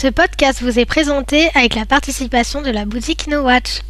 Ce podcast vous est présenté avec la participation de la boutique No Watch.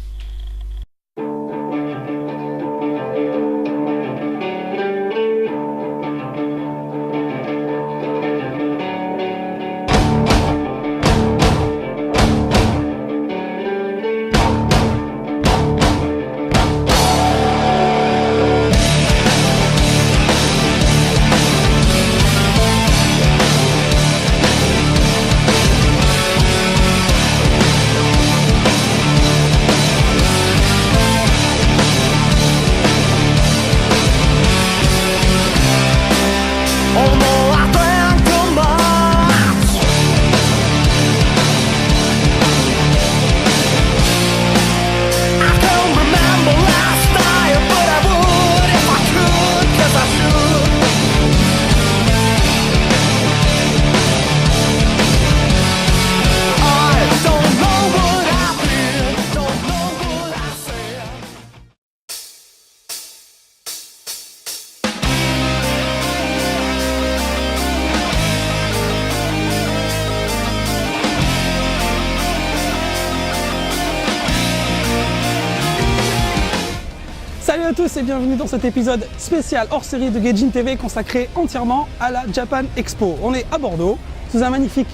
Salut à tous et bienvenue dans cet épisode spécial hors série de Gaijin TV consacré entièrement à la Japan Expo. On est à Bordeaux, sous un magnifique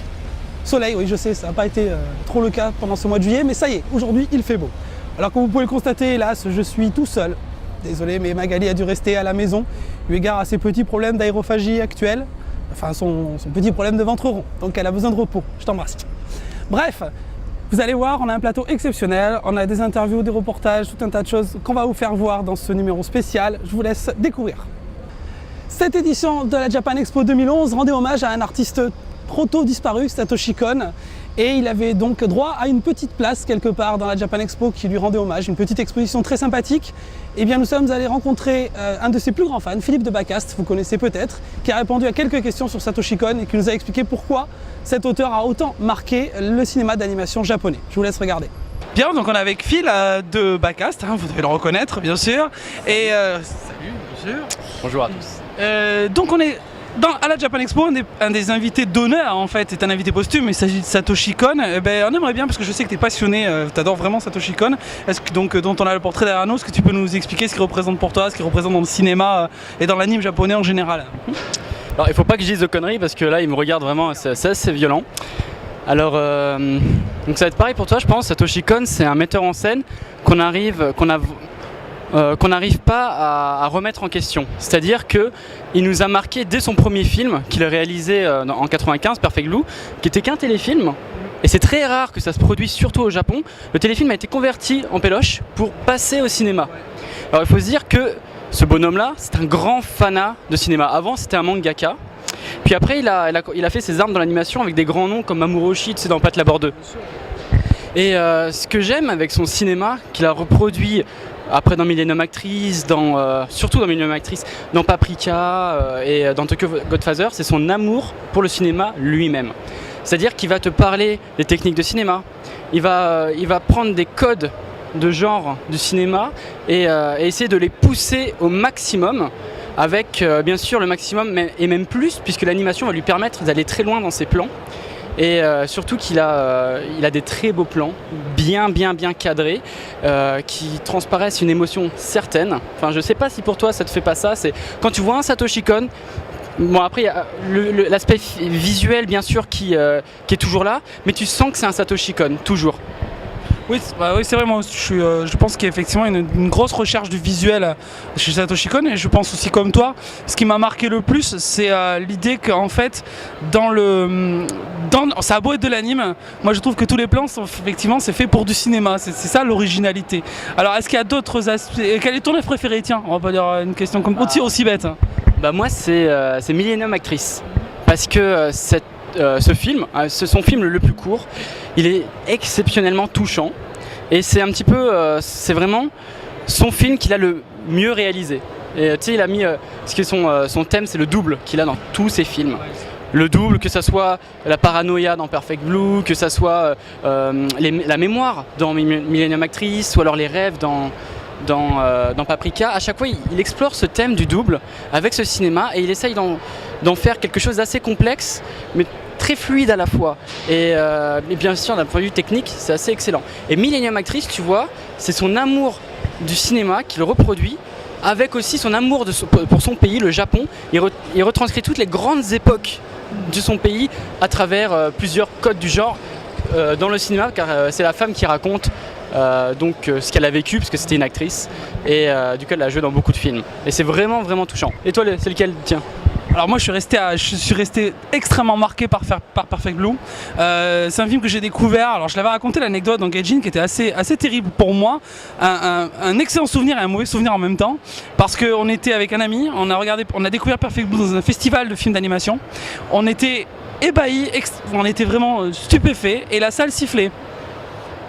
soleil. Oui, je sais, ça n'a pas été trop le cas pendant ce mois de juillet, mais ça y est, aujourd'hui il fait beau. Alors comme vous pouvez le constater, hélas, je suis tout seul. Désolé, mais Magali a dû rester à la maison, eu égard à ses petits problèmes d'aérophagie actuels, enfin son petit problème de ventre rond, donc elle a besoin de repos. Je t'embrasse. Bref. Vous allez voir, on a un plateau exceptionnel, on a des interviews, des reportages, tout un tas de choses qu'on va vous faire voir dans ce numéro spécial. Je vous laisse découvrir. Cette édition de la Japan Expo 2011 rendait hommage à un artiste trop tôt disparu, Satoshi Kon, et il avait donc droit à une petite place quelque part dans la Japan Expo qui lui rendait hommage, une petite exposition très sympathique. Et bien nous sommes allés rencontrer un de ses plus grands fans, Philippe de Bacaste, vous connaissez peut-être, qui a répondu à quelques questions sur Satoshi Kon et qui nous a expliqué pourquoi cet auteur a autant marqué le cinéma d'animation japonais. Je vous laisse regarder. Bien, donc on est avec Phil de Bacaste, vous devez le reconnaître bien sûr. Et salut, bien sûr. Bonjour à tous. Donc on est à la Japan Expo, un des invités d'honneur en fait, est un invité posthume, il s'agit de Satoshi Kon. On aimerait bien, parce que je sais que tu es passionné, tu adores vraiment Satoshi Kon, dont on a le portrait derrière nous, est-ce que tu peux nous expliquer ce qu'il représente pour toi, ce qu'il représente dans le cinéma et dans l'anime japonais en général? Alors il faut pas que je dise de conneries parce que là il me regarde vraiment, c'est assez violent. Alors donc ça va être pareil pour toi je pense. Satoshi Kon c'est un metteur en scène qu'on n'arrive pas à remettre en question. C'est-à-dire qu'il nous a marqué dès son premier film qu'il a réalisé en 95, Perfect Blue, qui était qu'un téléfilm. Et c'est très rare que ça se produise, surtout au Japon. Le téléfilm a été converti en péloche pour passer au cinéma. Alors il faut se dire que ce bonhomme-là, c'est un grand fanat de cinéma. Avant, c'était un mangaka. Puis après, il a fait ses armes dans l'animation avec des grands noms comme Mamoru Oshii, tu sais, dans Pat Labor 2. Et ce que j'aime avec son cinéma, qu'il a reproduit après dans Millennium Actress, surtout dans Millennium Actress, dans Paprika et dans Tokyo Godfather, c'est son amour pour le cinéma lui-même. C'est-à-dire qu'il va te parler des techniques de cinéma, il va prendre des codes de genre du cinéma et essayer de les pousser au maximum avec bien sûr le maximum et même plus puisque l'animation va lui permettre d'aller très loin dans ses plans et surtout qu'il a des très beaux plans bien cadrés qui transparaissent une émotion certaine. Enfin je sais pas si pour toi ça te fait pas ça, c'est quand tu vois un Satoshi Kon. Bon après il y a l'aspect visuel bien sûr qui est toujours là, mais tu sens que c'est un Satoshi Kon, toujours. Oui, c'est vrai, moi je pense qu'il y a effectivement une grosse recherche du visuel chez Satoshi Kon et je pense aussi comme toi, ce qui m'a marqué le plus c'est l'idée qu'en fait ça a beau être de l'anime, moi je trouve que tous les plans sont effectivement c'est fait pour du cinéma, c'est ça l'originalité. Alors est-ce qu'il y a d'autres aspects, quel est ton œuvre préféré? Tiens, on va pas dire une question comme aussi bête. Moi c'est Millennium Actress parce que ce film, c'est son film le plus court, il est exceptionnellement touchant et c'est un petit peu, c'est vraiment son film qu'il a le mieux réalisé. Et tu sais, il a mis, ce qui est son thème, c'est le double qu'il a dans tous ses films. Le double, que ça soit la paranoïa dans Perfect Blue, que ça soit la mémoire dans Millennium Actress ou alors les rêves dans Paprika. À chaque fois, il explore ce thème du double avec ce cinéma et il essaye d'en faire quelque chose d'assez complexe, mais très fluide à la fois. Et bien sûr, d'un point de vue technique, c'est assez excellent. Et Millennium Actress, tu vois, c'est son amour du cinéma qu'il reproduit, avec aussi son amour pour son pays, le Japon. Il retranscrit toutes les grandes époques de son pays à travers plusieurs codes du genre dans le cinéma, car c'est la femme qui raconte ce qu'elle a vécu, parce que c'était une actrice, et du coup elle a joué dans beaucoup de films. Et c'est vraiment vraiment touchant. Et toi, c'est lequel? Tiens. Alors moi je suis resté extrêmement marqué par Perfect Blue. C'est un film que j'ai découvert, alors je l'avais raconté l'anecdote dans Gaijin, qui était assez terrible pour moi. Un excellent souvenir et un mauvais souvenir en même temps. Parce qu'on était avec un ami, on a découvert Perfect Blue dans un festival de films d'animation. On était ébahis, on était vraiment stupéfaits et la salle sifflait.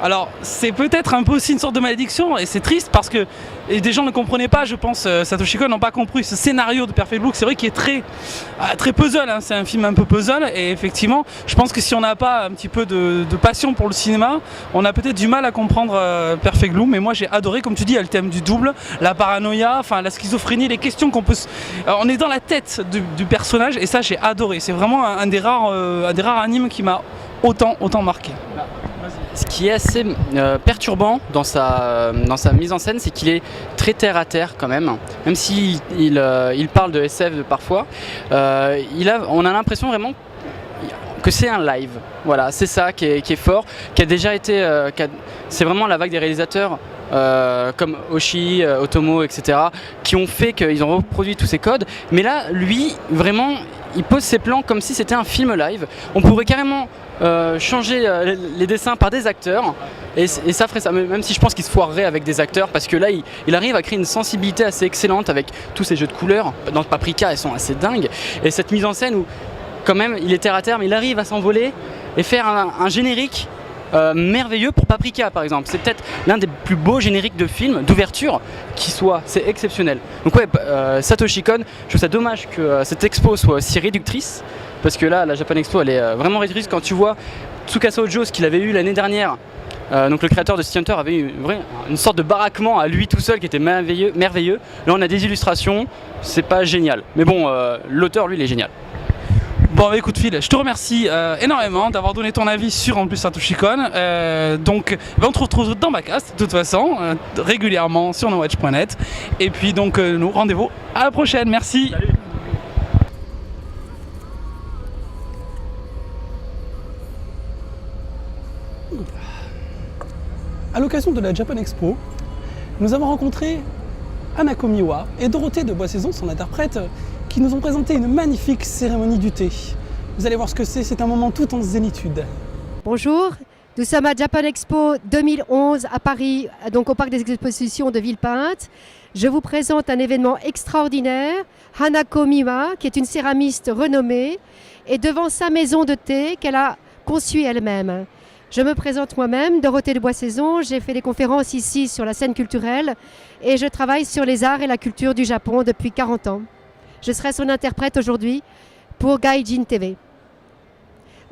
Alors c'est peut-être un peu aussi une sorte de malédiction et c'est triste parce que des gens ne comprenaient pas, je pense, Satoshi Kon n'ont pas compris ce scénario de Perfect Blue, c'est vrai qu'il est très puzzle, hein, c'est un film un peu puzzle et effectivement je pense que si on n'a pas un petit peu de passion pour le cinéma, on a peut-être du mal à comprendre Perfect Blue, mais moi j'ai adoré, comme tu dis, il y a le thème du double, la paranoïa, enfin la schizophrénie, les questions qu'on peut... on est dans la tête du personnage et ça j'ai adoré, c'est vraiment un des rares animes qui m'a autant marqué. Ce qui est assez perturbant dans sa mise en scène, c'est qu'il est très terre à terre quand même s'il parle de SF parfois. On a l'impression vraiment que c'est un live. Voilà, c'est ça qui est fort, qui a déjà été... c'est vraiment la vague des réalisateurs comme Oshii, Otomo, etc., qui ont fait qu'ils ont reproduit tous ces codes. Mais là, lui, vraiment, il pose ses plans comme si c'était un film live. On pourrait carrément changer les dessins par des acteurs et ça ferait ça, même si je pense qu'il se foirerait avec des acteurs, parce que là il arrive à créer une sensibilité assez excellente avec tous ces jeux de couleurs. Dans Paprika, elles sont assez dingues, et cette mise en scène où quand même il est terre à terre mais il arrive à s'envoler et faire un générique merveilleux pour Paprika par exemple. C'est peut-être l'un des plus beaux génériques de films d'ouverture c'est exceptionnel. Donc ouais, Satoshi Kon, je trouve ça dommage que cette expo soit aussi réductrice, parce que là la Japan Expo elle est vraiment réductrice. Quand tu vois Tsukasa Ojo, ce qu'il avait eu l'année dernière, donc le créateur de City Hunter avait eu une sorte de baraquement à lui tout seul qui était merveilleux. Là on a des illustrations, c'est pas génial, mais bon, l'auteur lui il est génial. Bon, écoute Phil, je te remercie énormément d'avoir donné ton avis sur en plus Satoshi Kon. Donc on te retrouve dans Backcast de toute façon, régulièrement sur nowatch.net. Et puis donc nous rendez-vous à la prochaine, merci. Salut. À l'occasion de la Japan Expo, nous avons rencontré Hanako Miwa et Dorothée de Boissaison, son interprète, qui nous ont présenté une magnifique cérémonie du thé. Vous allez voir ce que c'est un moment tout en zénitude. Bonjour, nous sommes à Japan Expo 2011 à Paris, donc au parc des expositions de Villepinte. Je vous présente un événement extraordinaire, Hanako Miwa, qui est une céramiste renommée, et devant sa maison de thé qu'elle a conçue elle-même. Je me présente moi-même, Dorothée de Boissaison, j'ai fait des conférences ici sur la scène culturelle et je travaille sur les arts et la culture du Japon depuis 40 ans. Je serai son interprète aujourd'hui pour Gaijin TV.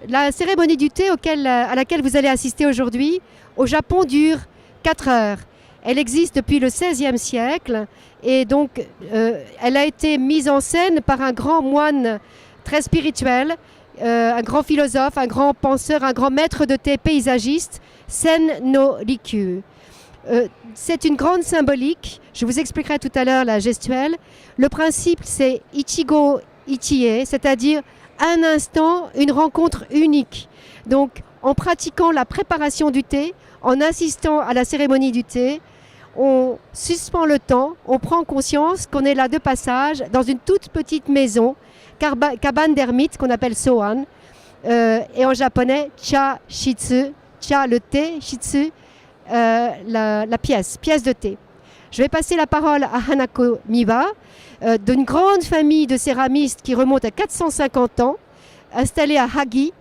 La cérémonie du thé à laquelle vous allez assister aujourd'hui, au Japon, dure 4 heures. Elle existe depuis le XVIe siècle et donc elle a été mise en scène par un grand moine très spirituel, un grand philosophe, un grand penseur, un grand maître de thé paysagiste, Sen no Rikyu. C'est une grande symbolique, je vous expliquerai tout à l'heure la gestuelle. Le principe c'est Ichigo Ichie, c'est-à-dire un instant, une rencontre unique. Donc en pratiquant la préparation du thé, en assistant à la cérémonie du thé, on suspend le temps, on prend conscience qu'on est là de passage dans une toute petite maison, cabane d'ermite qu'on appelle Soan, et en japonais, cha shitsu, cha le thé, shitsu, la pièce de thé. Je vais passer la parole à Hanako Miwa, d'une grande famille de céramistes qui remonte à 450 ans, installée à Hagi,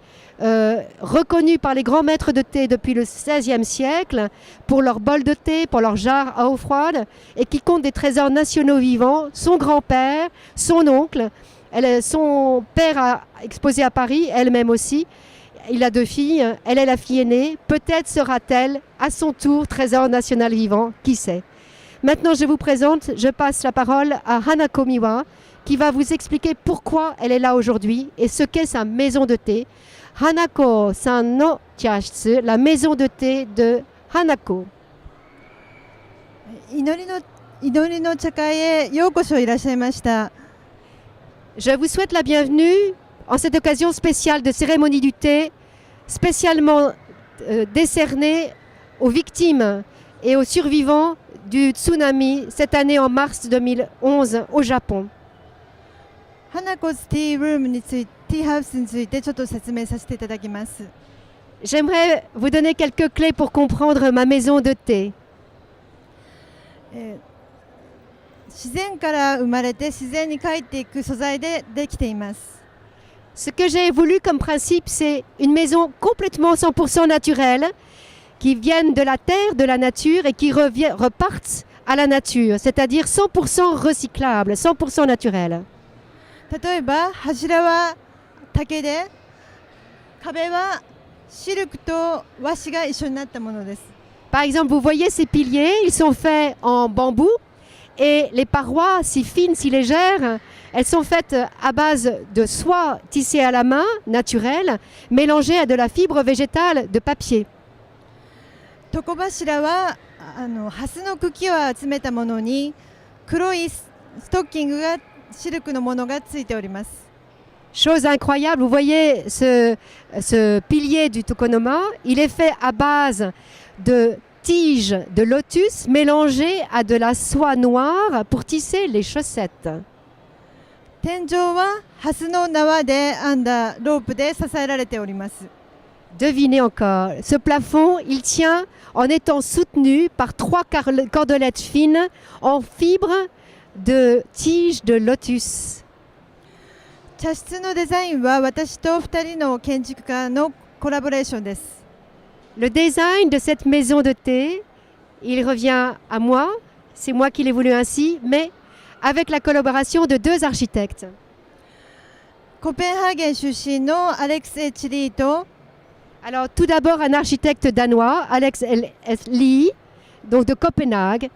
reconnue par les grands maîtres de thé depuis le XVIe siècle pour leurs bols de thé, pour leurs jarres à eau froide, et qui compte des trésors nationaux vivants. Son grand-père, son oncle, son père a exposé à Paris, elle-même aussi. Il a 2 filles, elle est la fille aînée. Peut-être sera-t-elle à son tour trésor national vivant, qui sait. Maintenant, je vous présente, je passe la parole à Hanako Miwa, qui va vous expliquer pourquoi elle est là aujourd'hui et ce qu'est sa maison de thé. Hanako-san no Kyashitsu, la maison de thé de Hanako. 祈りの茶会へようこそいらっしゃいました。 Je vous souhaite la bienvenue en cette occasion spéciale de cérémonie du thé, spécialement décernée aux victimes et aux survivants du tsunami cette année en mars 2011 au Japon. 花子ティールームについて、ティーハウスについてちょっと説明させていただきます。 J'aimerais vous donner quelques clés pour comprendre ma maison de thé. 自然から生まれて自然に帰っていく素材でできています。 Ce que j'ai voulu comme principe, c'est une maison complètement 100% naturelle, qui viennent de la terre, de la nature et qui repartent à la nature, c'est-à-dire 100% recyclable, 100% naturel. 例えば柱は竹で、壁はシルクと和紙が一緒になったものです。 Par exemple, vous voyez ces piliers, ils sont faits en bambou et les parois, si fines, si légères, elles sont faites à base de soie tissée à la main, naturelle, mélangée à de la fibre végétale de papier. 床柱はハスの茎を集めたものに黒いストッキングがシルクのものがついております。 Chose incroyable, vous voyez ce pilier du tokonoma, il est fait à base de tiges de lotus mélangées à de la soie noire pour tisser les chaussettes. 天井はハスの縄で編んだロープで支えられております。 Devinez encore, ce plafond, il tient en étant soutenu par 3 cordelettes fines en fibre de tiges de lotus. 茶室のデザインは私と2人の建築家のコラボレーションです。 Le design de cette maison de thé, il revient à moi, c'est moi qui l'ai voulu ainsi, mais avec la collaboration de 2 architectes. コペンハーゲン出身のアレックス・エチリーと Alors tout d'abord un architecte danois, Alex L.S. Lee, donc de Copenhague.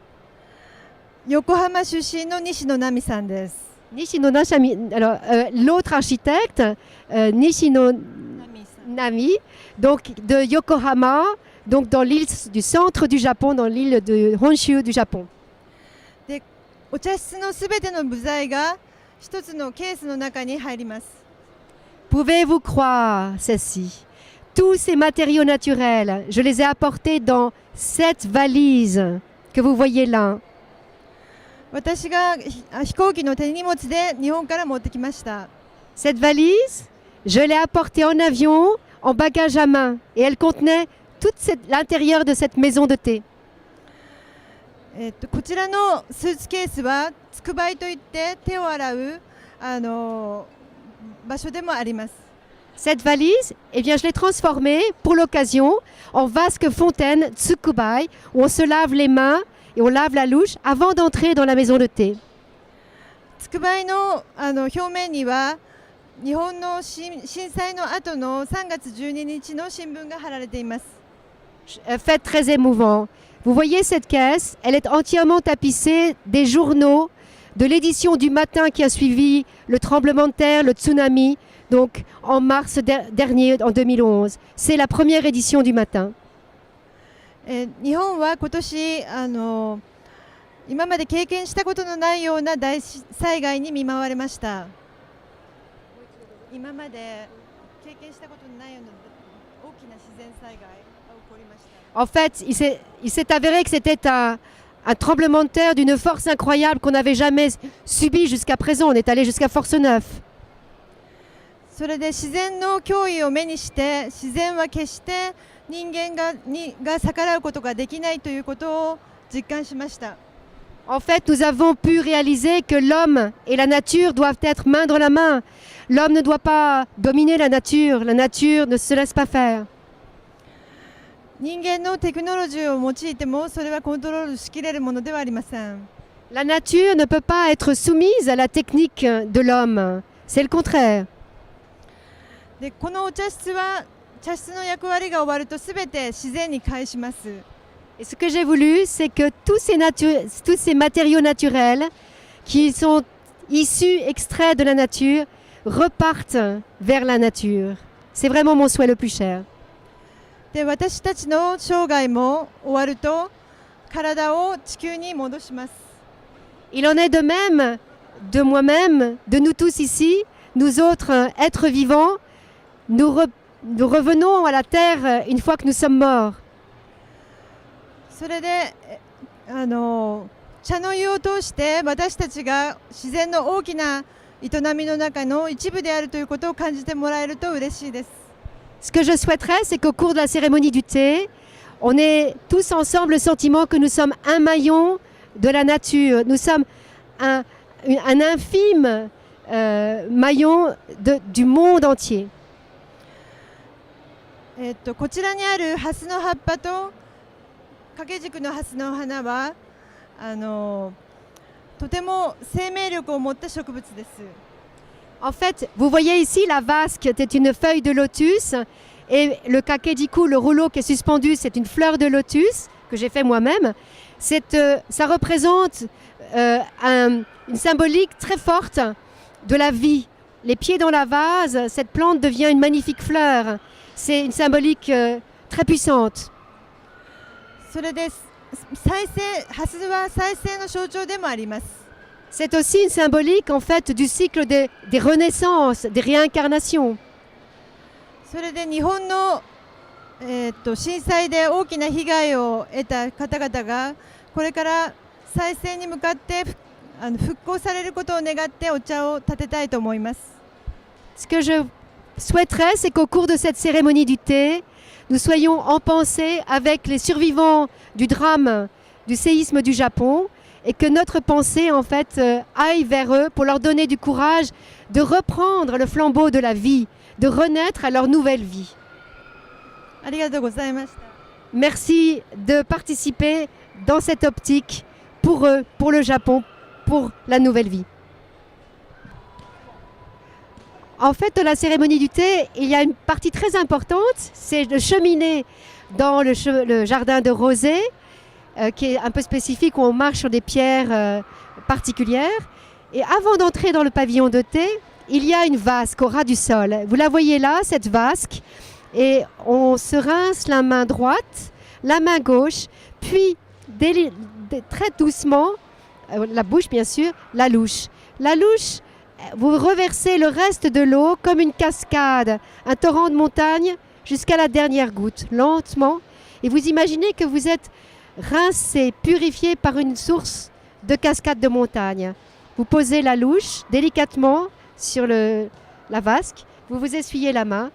横浜出身の西野奈美さんです。 Nishino Nami, alors l'autre architecte, Nishino Nami, donc de Yokohama, donc dans l'île du centre du Japon, dans l'île de Honshu du Japon. で、お茶室のすべての部材が一つのケースの中に入ります。 Pouvez-vous croire ceci? Tous ces matériaux naturels, je les ai apportés dans cette valise que vous voyez là. 私が飛行機の手荷物で日本から持ってきました。 Cette valise, je l'ai apportée en avion, en bagage à main, et elle contenait tout l'intérieur de cette maison de thé. こちらのスーツケースはつくばいといって手を洗う場所でもあります。 Cette valise, eh bien, je l'ai transformée pour l'occasion en vasque fontaine Tsukubai, où on se lave les mains et on lave la louche avant d'entrer dans la maison de thé. つくばいの表面には日本の震災の後の3月12日の新聞が貼られています。 Fait très émouvant. Vous voyez cette caisse, elle est entièrement tapissée des journaux de l'édition du matin qui a suivi le tremblement de terre, le tsunami, donc en mars dernier, en 2011. C'est la première édition du matin. 日本は今年今まで経験したことのないような大災害に見舞われました。今まで経験したことのないような大きな自然災害が起こりました。 En fait, il s'est avéré que c'était un tremblement de terre d'une force incroyable qu'on n'avait jamais subi jusqu'à présent. On est allé jusqu'à Force 9. それで自然の脅威を目にして自然は決して人間が逆らうことができないということを実感しました。 En fait, nous avons pu réaliser que l'homme et la nature doivent être main dans la main. L'homme ne doit pas dominer la nature ne se laisse pas faire. 人間のテクノロジーを用いてもそれはコントロールしきれるものではありません。 La nature ne peut pas être soumise à la technique de l'homme. C'est le contraire. で、このお茶室は茶室の役割が終わるとすべて自然に返します。Et ce que j'ai voulu, c'est que tous ces matériaux naturels qui sont issus, extraits de la nature, repartent vers la nature. C'est vraiment mon souhait le plus cher. で私たちの生涯も終わると体を地球に戻します。 Il en est de même de moi-même, de nous tous ici, nous autres êtres vivants, nous revenons à la terre une fois que nous sommes morts. それで茶の湯を通して私たちが自然の大きな営みの中の一部であるということを感じてもらえると嬉しいです。 Ce que je souhaiterais, c'est qu'au cours de la cérémonie du thé, on ait tous ensemble le sentiment que nous sommes un maillon de la nature. Nous sommes un infime maillon du monde entier. こちらにあるハスの葉っぱと掛け軸のハスの花はとても生命力を持った植物です。 En fait, vous voyez ici la vasque, c'est une feuille de lotus et le kakediku, le rouleau qui est suspendu, c'est une fleur de lotus que j'ai fait moi-même. Ça représente une symbolique très forte de la vie. Les pieds dans la vase, cette plante devient une magnifique fleur. C'est une symbolique très puissante. それでハスは再生の象徴でもあります。 C'est aussi une symbolique en fait du cycle des renaissances, des réincarnations. それで日本の、震災で大きな被害を得た方々がこれから再生に向かって復興されることを願ってお茶を立てたいと思います。 Ce que je souhaiterais, c'est qu'au cours de cette cérémonie du thé, nous soyons en pensée avec les survivants du drame du séisme du Japon et que notre pensée en fait aille vers eux pour leur donner du courage de reprendre le flambeau de la vie, de renaître à leur nouvelle vie. ありがとうございました。 Merci de participer dans cette optique pour eux, pour le Japon, pour la nouvelle vie. En fait, dans la cérémonie du thé, il y a une partie très importante, c'est de cheminer dans le jardin de rosée, qui est un peu spécifique, où on marche sur des pierres particulières. Et avant d'entrer dans le pavillon de thé, il y a une vasque au ras du sol. Vous la voyez là, cette vasque, et on se rince la main droite, la main gauche, puis très doucement, la bouche bien sûr, la louche. La louche, vous reversez le reste de l'eau comme une cascade, un torrent de montagne jusqu'à la dernière goutte, lentement. Et vous imaginez que vous êtes rincé, purifié par une source de cascade de montagne. Vous posez la louche délicatement sur la vasque, vous vous essuyez la main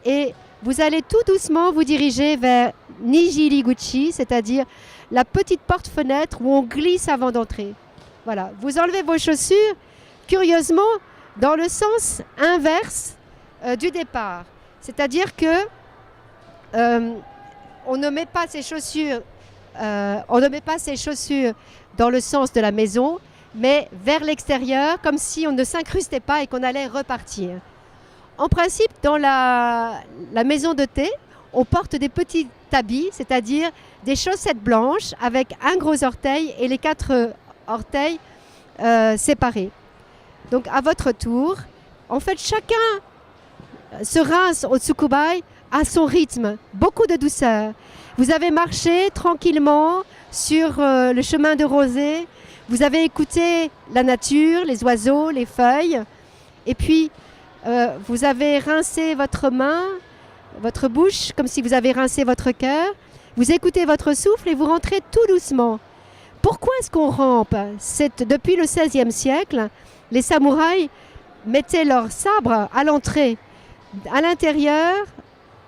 et vous allez tout doucement vous diriger vers Nijiriguchi, c'est-à-dire la petite porte-fenêtre où on glisse avant d'entrer. Voilà, vous enlevez vos chaussures, curieusement, dans le sens inverse du départ. C'est-à-dire que on ne met pas ses chaussures, dans le sens de la maison, mais vers l'extérieur, comme si on ne s'incrustait pas et qu'on allait repartir. En principe, dans la maison de thé, on porte des petits habits, c'est-à-dire des chaussettes blanches avec un gros orteil et les 4 orteils séparés. Donc à votre tour, en fait, chacun se rince au tsukubai à son rythme, beaucoup de douceur. Vous avez marché tranquillement sur le chemin de rosée, vous avez écouté la nature, les oiseaux, les feuilles, et puis vous avez rincé votre main, votre bouche, comme si vous avez rincé votre cœur. Vous écoutez votre souffle et vous rentrez tout doucement. Pourquoi est-ce qu'on rampe ? Depuis le XVIe siècle, les samouraïs mettaient leurs sabres à l'entrée. À l'intérieur,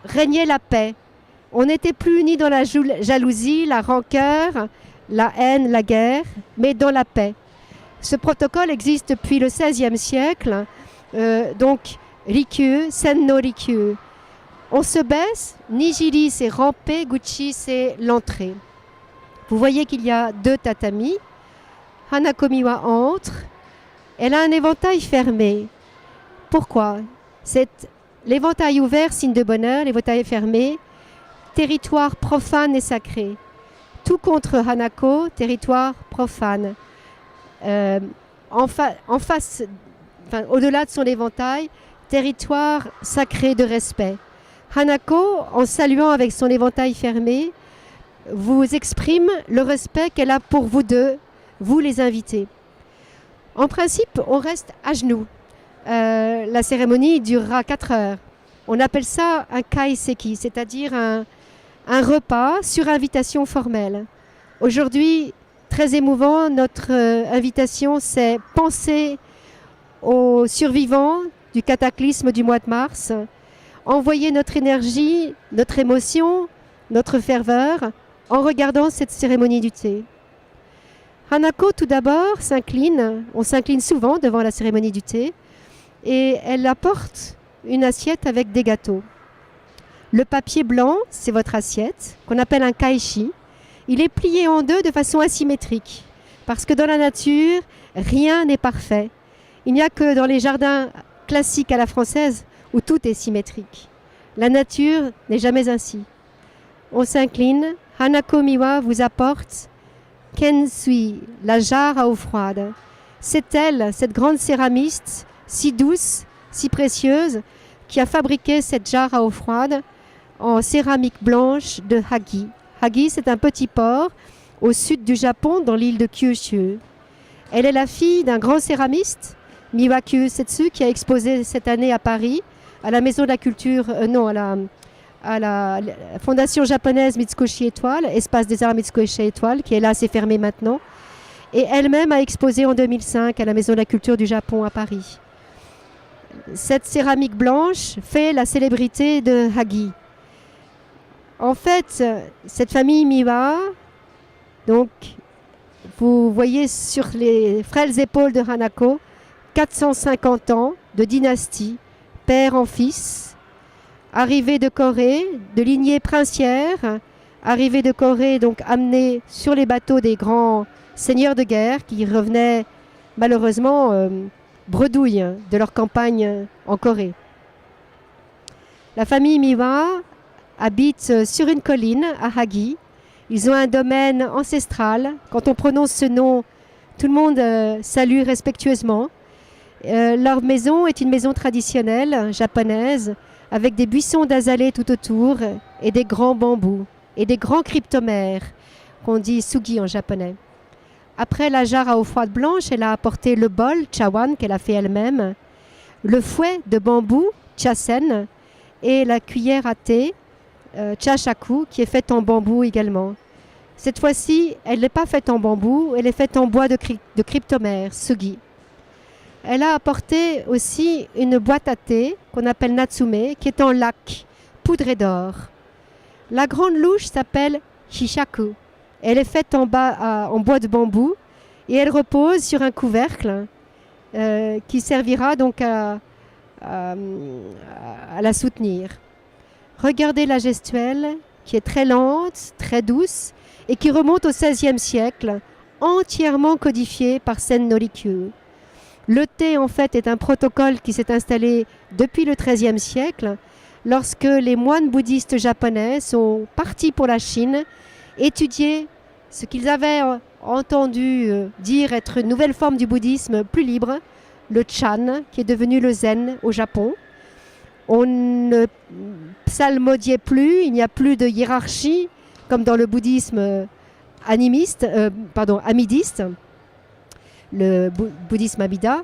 régnait la paix. On n'était plus unis dans la jalousie, la rancœur, la haine, la guerre, mais dans la paix. Ce protocole existe depuis le XVIe siècle. Donc, Rikyu, Sen no Rikyu. On se baisse, Nijiri c'est ramper, Guchi c'est l'entrée. Vous voyez qu'il y a 2 tatamis. Hanakomiwa entre. Elle a un éventail fermé. Pourquoi ? C'est l'éventail ouvert, signe de bonheur, l'éventail fermé, territoire profane et sacré. tout contre Hanako, territoire profane. En face, au-delà de son éventail, territoire sacré de respect. Hanako, en saluant avec son éventail fermé, vous exprime le respect qu'elle a pour vous deux, vous les invités. En principe, on reste à genoux. La cérémonie durera 4 heures. On appelle ça un kaiseki, c'est-à-dire un repas sur invitation formelle. Aujourd'hui, très émouvant, notre invitation, c'est penser aux survivants du cataclysme du mois de mars, envoyer notre énergie, notre émotion, notre ferveur en regardant cette cérémonie du thé. Hanako, tout d'abord, s'incline. On s'incline souvent devant la cérémonie du thé et elle apporte une assiette avec des gâteaux. Le papier blanc, c'est votre assiette, qu'on appelle un kaishi. Il est plié en deux de façon asymétrique, parce que dans la nature, rien n'est parfait. Il n'y a que dans les jardins classiques à la française où tout est symétrique. La nature n'est jamais ainsi. On s'incline. Hanako Miwa vous apporte Kensui, la jarre à eau froide. C'est elle, cette grande céramiste, si douce, si précieuse, qui a fabriqué cette jarre à eau froide en céramique blanche de Hagi. Hagi, c'est un petit port au sud du Japon, dans l'île de Kyushu. Elle est la fille d'un grand céramiste, Miwaki Uesetsu, qui a exposé cette année à Paris, à la Maison de la Culture, à la Fondation japonaise Mitsukoshi Étoile, Espace des Arts Mitsukoshi Étoile, qui est là, c'est fermé maintenant. Et elle-même a exposé en 2005 à la Maison de la Culture du Japon à Paris. Cette céramique blanche fait la célébrité de Hagi. En fait, cette famille Miwa, donc, vous voyez sur les frêles épaules de Hanako, 450 ans de dynastie, père en fils, arrivée de Corée, de lignée princière, arrivée de Corée, donc amenée sur les bateaux des grands seigneurs de guerre qui revenaient malheureusement bredouilles de leur campagne en Corée. La famille Miwa habite sur une colline à Hagi. Ils ont un domaine ancestral. Quand on prononce ce nom, tout le monde salue respectueusement. Leur maison est une maison traditionnelle japonaise avec des buissons d'azalée tout autour et des grands bambous et des grands cryptomères qu'on dit sugi en japonais. Après la jarre à eau froide blanche, elle a apporté le bol chawan qu'elle a fait elle-même, le fouet de bambou chasen et la cuillère à thé chashaku qui est faite en bambou également. Cette fois-ci, elle n'est pas faite en bambou, elle est faite en bois de cryptomère, sugi. Elle a apporté aussi une boîte à thé qu'on appelle Natsume, qui est en lac, poudrée d'or. La grande louche s'appelle Hishaku. Elle est faite en bois de bambou et elle repose sur un couvercle qui servira donc à la soutenir. Regardez la gestuelle qui est très lente, très douce et qui remonte au XVIe siècle, entièrement codifiée par Sen no Rikyu. Le thé, en fait, est un protocole qui s'est installé depuis le XIIIe siècle, lorsque les moines bouddhistes japonais sont partis pour la Chine, étudier ce qu'ils avaient entendu dire être une nouvelle forme du bouddhisme plus libre, le Chan, qui est devenu le Zen au Japon. On ne psalmodiait plus, il n'y a plus de hiérarchie, comme dans le bouddhisme amidiste. Le bouddhisme Amida,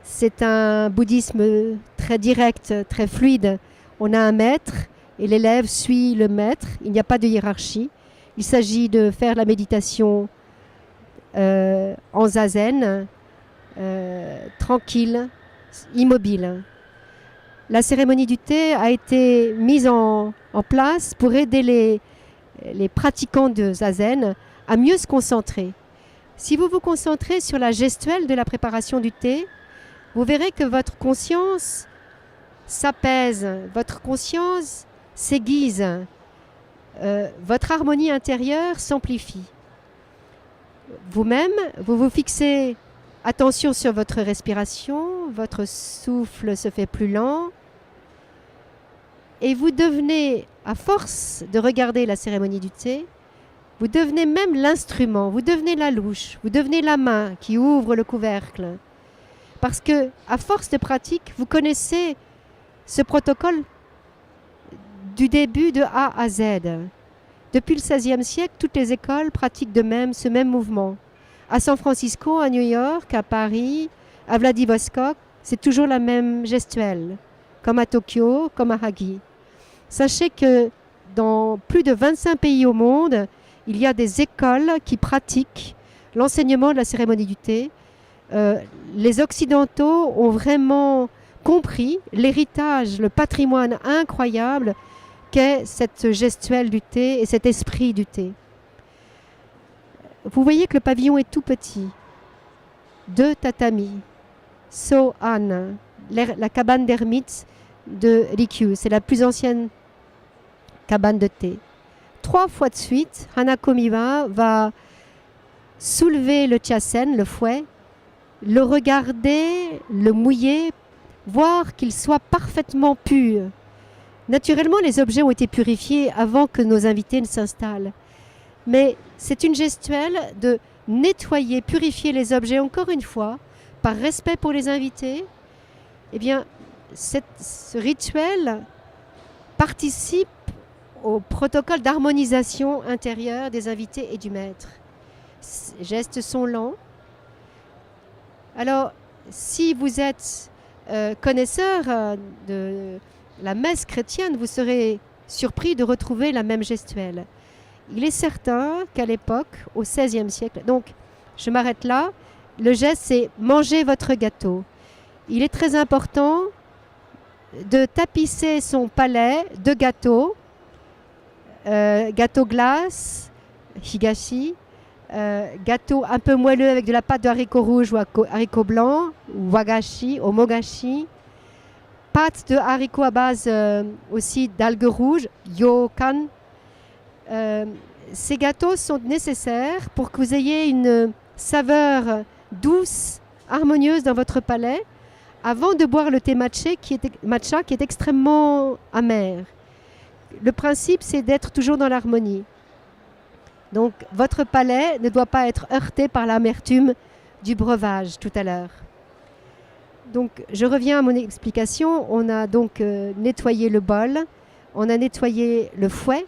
c'est un bouddhisme très direct, très fluide. On a un maître et l'élève suit le maître. Il n'y a pas de hiérarchie. Il s'agit de faire la méditation en zazen, tranquille, immobile. La cérémonie du thé a été mise en place pour aider les pratiquants de zazen à mieux se concentrer. Si vous vous concentrez sur la gestuelle de la préparation du thé, vous verrez que votre conscience s'apaise, votre conscience s'aiguise, votre harmonie intérieure s'amplifie. Vous-même, vous vous fixez attention sur votre respiration, votre souffle se fait plus lent et vous devenez, à force de regarder la cérémonie du thé, Vous devenez même l'instrument, vous devenez la louche, vous devenez la main qui ouvre le couvercle. Parce que, à force de pratique, vous connaissez ce protocole du début de A à Z. Depuis le XVIe siècle, toutes les écoles pratiquent ce même mouvement. À San Francisco, à New York, à Paris, à Vladivostok, c'est toujours la même gestuelle, comme à Tokyo, comme à Hagi. Sachez que dans plus de 25 pays au monde, il y a des écoles qui pratiquent l'enseignement de la cérémonie du thé. Les Occidentaux ont vraiment compris l'héritage, le patrimoine incroyable qu'est cette gestuelle du thé et cet esprit du thé. Vous voyez que le pavillon est tout petit. 2 tatamis. So-an, la cabane d'ermite de Rikyu. C'est la plus ancienne cabane de thé. 3 fois de suite, Hanakomiwa va soulever le chasen, le fouet, le regarder, le mouiller, voir qu'il soit parfaitement pur. Naturellement, les objets ont été purifiés avant que nos invités ne s'installent. Mais c'est une gestuelle de nettoyer, purifier les objets encore une fois, par respect pour les invités. Eh bien, ce rituel participe au protocole d'harmonisation intérieure des invités et du maître. Ces gestes sont lents. Alors, si vous êtes connaisseur de la messe chrétienne, vous serez surpris de retrouver la même gestuelle. Il est certain qu'à l'époque, au XVIe siècle, donc je m'arrête là, le geste c'est « mangez votre gâteau ». Il est très important de tapisser son palais de gâteaux, gâteau glace, higashi, gâteau un peu moelleux avec de la pâte de haricots rouges ou haricots blancs, wagashi, omogashi, pâte de haricots à base aussi d'algues rouges, yokan. Ces gâteaux sont nécessaires pour que vous ayez une saveur douce, harmonieuse dans votre palais, avant de boire le thé matcha qui est extrêmement amer. Le principe, c'est d'être toujours dans l'harmonie. Donc, votre palais ne doit pas être heurté par l'amertume du breuvage tout à l'heure. Donc, je reviens à mon explication. On a donc nettoyé le bol, on a nettoyé le fouet,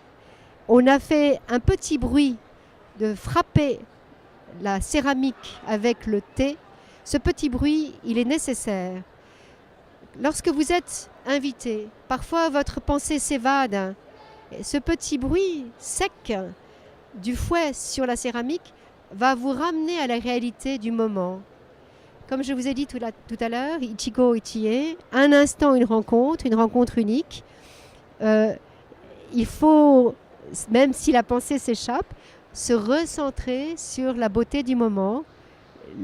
on a fait un petit bruit de frapper la céramique avec le thé. Ce petit bruit, il est nécessaire. Lorsque vous êtes invité, parfois votre pensée s'évade. Ce petit bruit sec du fouet sur la céramique va vous ramener à la réalité du moment. Comme je vous ai dit tout à l'heure, Ichigo Ichie, un instant une rencontre unique. Il faut, même si la pensée s'échappe, se recentrer sur la beauté du moment,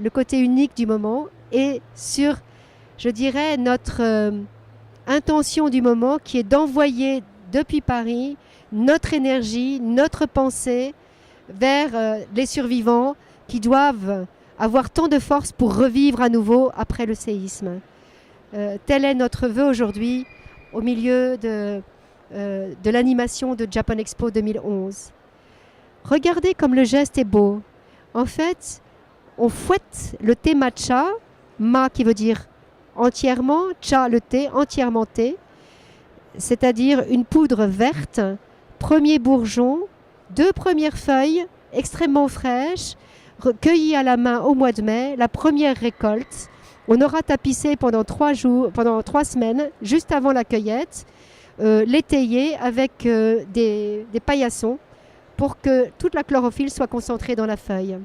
le côté unique du moment et sur, je dirais, notre intention du moment qui est d'envoyer depuis Paris notre énergie, notre pensée vers les survivants qui doivent avoir tant de force pour revivre à nouveau après le séisme. Tel est notre vœu aujourd'hui au milieu de l'animation de Japan Expo 2011. Regardez comme le geste est beau. En fait, on fouette le thé matcha, ma qui veut dire entièrement, cha le thé, entièrement thé, c'est-à-dire une poudre verte, premier bourgeon, 2 premières feuilles extrêmement fraîches, cueillies à la main au mois de mai, la première récolte. On aura tapissé pendant 3 semaines, juste avant la cueillette, l'étayer avec des paillassons pour que toute la chlorophylle soit concentrée dans la feuille.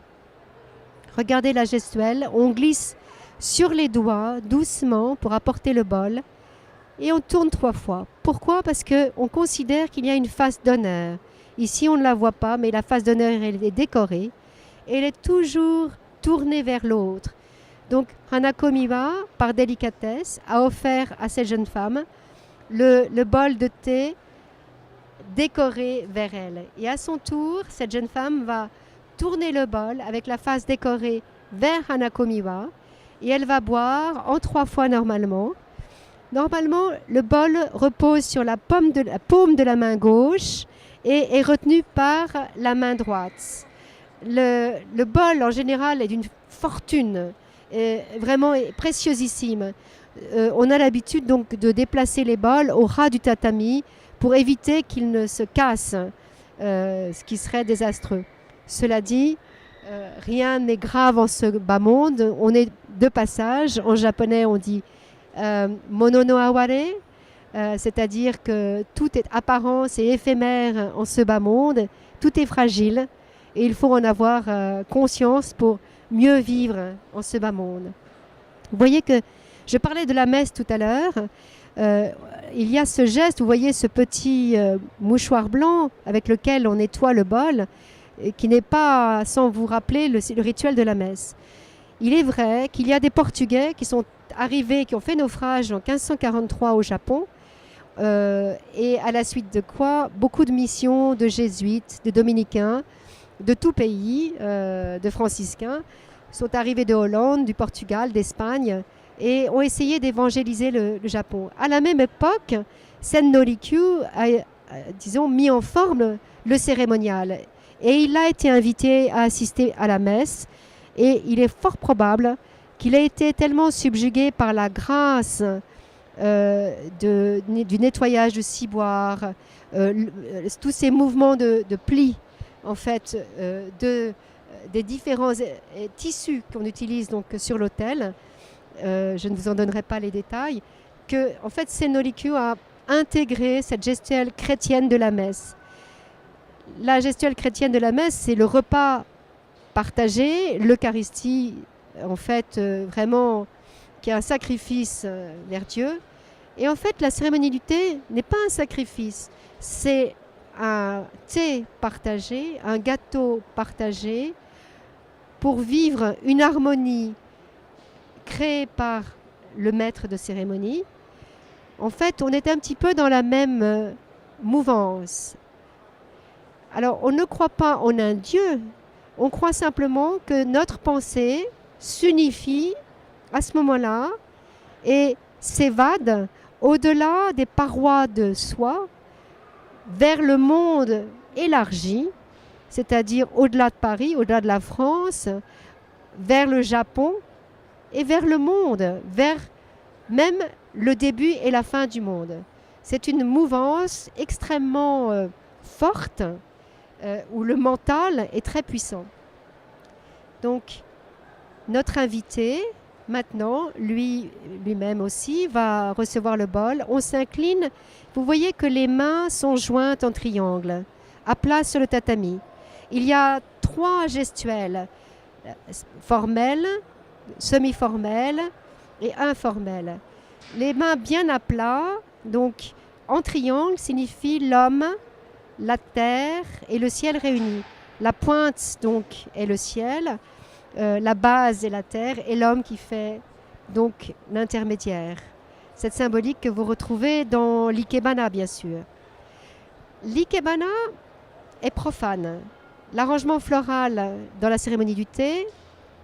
Regardez la gestuelle, on glisse sur les doigts doucement pour apporter le bol et on tourne 3 fois. Pourquoi ? Parce qu'on considère qu'il y a une face d'honneur. Ici, on ne la voit pas, mais la face d'honneur, elle est décorée. Elle est toujours tournée vers l'autre. Donc, Hanakomiwa, par délicatesse, a offert à cette jeune femme le bol de thé décoré vers elle. Et à son tour, cette jeune femme va tourner le bol avec la face décorée vers Hanakomiwa et elle va boire en 3 fois normalement. Normalement, le bol repose sur la paume de la main gauche et est retenu par la main droite. Le bol, en général, est d'une fortune, vraiment préciosissime. On a l'habitude donc de déplacer les bols au ras du tatami pour éviter qu'ils ne se cassent, ce qui serait désastreux. Cela dit, rien n'est grave en ce bas monde. On est de passage. En japonais, on dit mono no aware, c'est-à-dire que tout est apparence et éphémère en ce bas monde. Tout est fragile et il faut en avoir conscience pour mieux vivre en ce bas monde. Vous voyez que je parlais de la messe tout à l'heure. Il y a ce geste, vous voyez ce petit mouchoir blanc avec lequel on nettoie le bol, qui n'est pas sans vous rappeler le rituel de la messe. Il est vrai qu'il y a des Portugais qui sont arrivés, qui ont fait naufrage en 1543 au Japon, et à la suite de quoi beaucoup de missions de jésuites, de dominicains, de tout pays, de franciscains, sont arrivés de Hollande, du Portugal, d'Espagne, et ont essayé d'évangéliser le Japon. À la même époque, Sen no Rikyu a, disons, mis en forme le cérémonial. Et il a été invité à assister à la messe. Et il est fort probable qu'il ait été tellement subjugué par la grâce du nettoyage de ciboire, tous ces mouvements de plis, en fait, des différents tissus qu'on utilise donc sur l'autel. Je ne vous en donnerai pas les détails, que en fait Sen no Rikyu a intégré cette gestuelle chrétienne de la messe. La gestuelle chrétienne de la messe, c'est le repas partagé, l'Eucharistie, en fait, vraiment, qui est un sacrifice vers Dieu. Et en fait, la cérémonie du thé n'est pas un sacrifice, c'est un thé partagé, un gâteau partagé, pour vivre une harmonie créé par le maître de cérémonie. En fait, on est un petit peu dans la même mouvance. Alors, on ne croit pas en un Dieu, on croit simplement que notre pensée s'unifie à ce moment-là et s'évade au-delà des parois de soi vers le monde élargi, c'est-à-dire au-delà de Paris, au-delà de la France, vers le Japon, et vers le monde, vers même le début et la fin du monde. C'est une mouvance extrêmement forte où le mental est très puissant. Donc, notre invité, maintenant, lui-même aussi, va recevoir le bol. On s'incline. Vous voyez que les mains sont jointes en triangle, à plat sur le tatami. Il y a 3 gestuels, formels, semi-formel et informel. Les mains bien à plat, donc en triangle, signifie l'homme, la terre et le ciel réunis. La pointe donc est le ciel, la base est la terre et l'homme qui fait donc l'intermédiaire. Cette symbolique que vous retrouvez dans l'ikebana bien sûr. L'ikebana est profane. L'arrangement floral dans la cérémonie du thé,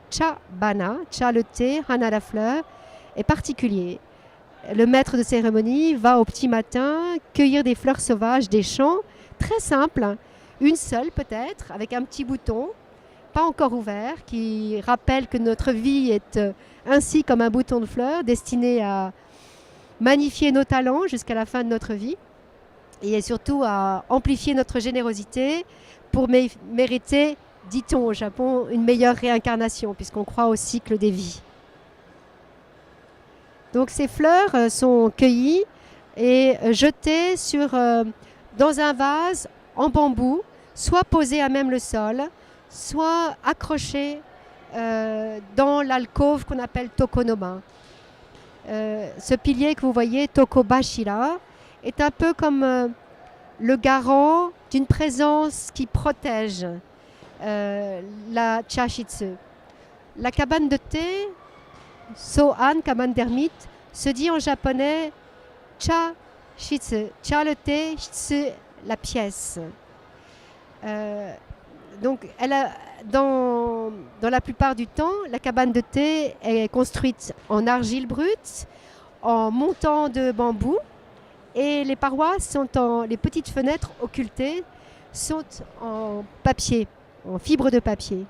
cha-bana, cha le thé, hana la fleur, est particulier. Le maître de cérémonie va au petit matin cueillir des fleurs sauvages des champs, très simples, une seule peut-être, avec un petit bouton, pas encore ouvert, qui rappelle que notre vie est ainsi comme un bouton de fleurs destiné à magnifier nos talents jusqu'à la fin de notre vie et surtout à amplifier notre générosité pour mériter, dit-on au Japon, une meilleure réincarnation, puisqu'on croit au cycle des vies. Donc ces fleurs sont cueillies et jetées dans un vase en bambou, soit posées à même le sol, soit accrochées dans l'alcôve qu'on appelle tokonoma. Ce pilier que vous voyez, tokobashira, est un peu comme le garant d'une présence qui protège la chashitsu. La cabane de thé, sohan, cabane d'ermite, se dit en japonais cha shitsu. Cha le thé, shitsu la pièce. Donc, dans la plupart du temps, la cabane de thé est construite en argile brute, en montant de bambou, et les parois sont les petites fenêtres occultées sont en papier, en fibre de papier.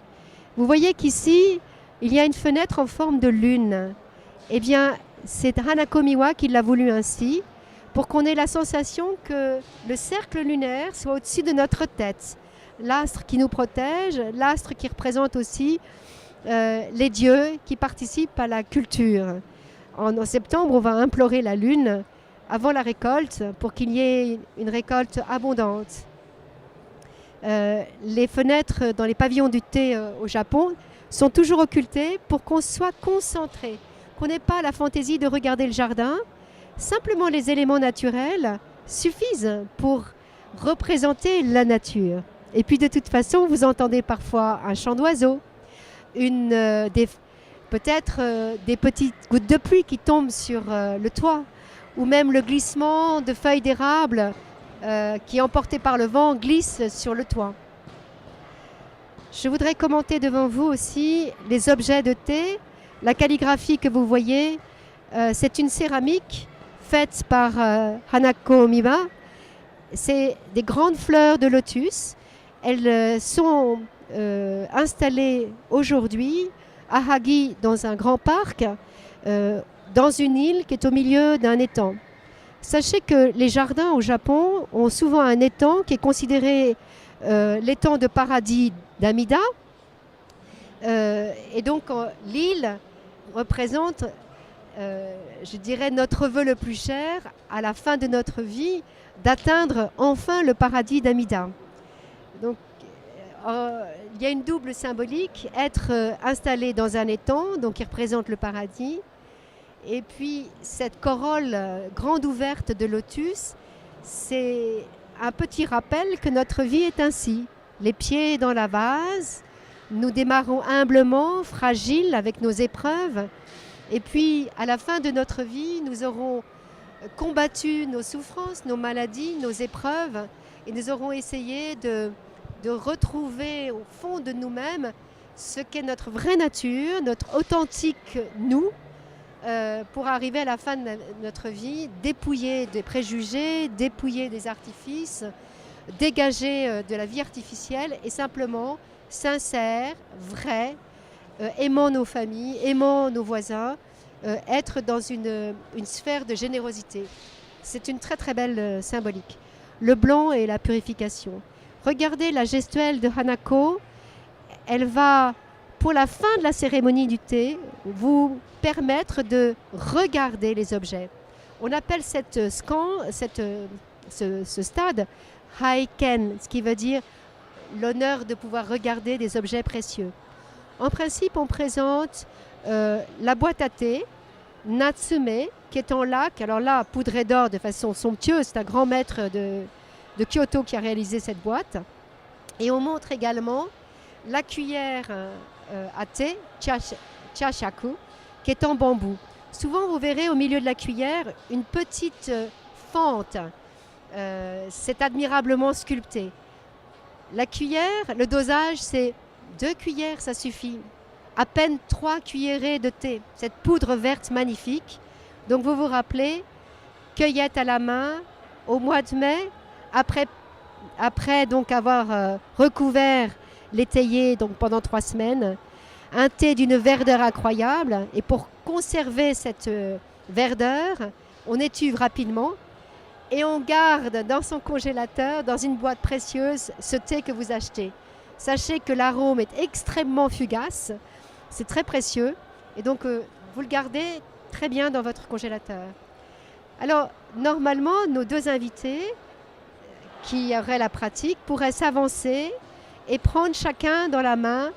Vous voyez qu'ici, il y a une fenêtre en forme de lune. Eh bien, c'est Hanako Miwa qui l'a voulu ainsi, pour qu'on ait la sensation que le cercle lunaire soit au-dessus de notre tête. L'astre qui nous protège, l'astre qui représente aussi les dieux qui participent à la culture. En septembre, on va implorer la lune avant la récolte pour qu'il y ait une récolte abondante. Les fenêtres dans les pavillons du thé au Japon sont toujours occultées pour qu'on soit concentré, qu'on n'ait pas la fantaisie de regarder le jardin. Simplement les éléments naturels suffisent pour représenter la nature. Et puis de toute façon, vous entendez parfois un chant d'oiseau, peut-être des petites gouttes de pluie qui tombent sur le toit, ou même le glissement de feuilles d'érable qui, emportées par le vent, glissent sur le toit. Je voudrais commenter devant vous aussi les objets de thé. La calligraphie que vous voyez, c'est une céramique faite par Hanako Miwa. C'est des grandes fleurs de lotus. Elles sont installées aujourd'hui à Hagi, dans un grand parc, dans une île qui est au milieu d'un étang. Sachez que les jardins au Japon ont souvent un étang qui est considéré l'étang de paradis d'Amida. Et donc l'île représente, je dirais, notre vœu le plus cher à la fin de notre vie, d'atteindre enfin le paradis d'Amida. Donc il y a une double symbolique, être installé dans un étang, donc qui représente le paradis, et puis cette corolle grande ouverte de lotus, c'est un petit rappel que notre vie est ainsi. Les pieds dans la vase, nous démarrons humblement, fragiles avec nos épreuves, et puis à la fin de notre vie, nous aurons combattu nos souffrances, nos maladies, nos épreuves, et nous aurons essayé de retrouver au fond de nous-mêmes ce qu'est notre vraie nature, notre authentique nous, pour arriver à la fin de notre vie, dépouillé des préjugés, dépouillé des artifices, dégagé de la vie artificielle et simplement sincère, vrai, aimant nos familles, aimant nos voisins, être dans une sphère de générosité. C'est une très très belle symbolique. Le blanc et la purification. Regardez la gestuelle de Hanako, elle va, pour la fin de la cérémonie du thé, vous permettre de regarder les objets. On appelle ce stade Haiken, ce qui veut dire l'honneur de pouvoir regarder des objets précieux. En principe, on présente la boîte à thé, Natsume, qui est en lac, alors là, poudrée d'or de façon somptueuse, c'est un grand maître de Kyoto qui a réalisé cette boîte. Et on montre également la cuillère à thé, chashaku, qui est en bambou. Souvent, vous verrez au milieu de la cuillère une petite fente. C'est admirablement sculpté. La cuillère, le dosage, c'est 2 cuillères, ça suffit. À peine 3 cuillerées de thé. Cette poudre verte magnifique. Donc, vous vous rappelez, cueillette à la main, au mois de mai, après donc avoir recouvert l'étayer donc pendant 3 semaines, un thé d'une verdeur incroyable. Et pour conserver cette verdeur, on étuve rapidement et on garde dans son congélateur, dans une boîte précieuse, ce thé que vous achetez. Sachez que l'arôme est extrêmement fugace, c'est très précieux et donc vous le gardez très bien dans votre congélateur. Alors, normalement, nos 2 invités qui auraient la pratique pourraient s'avancer et prendre chacun dans la main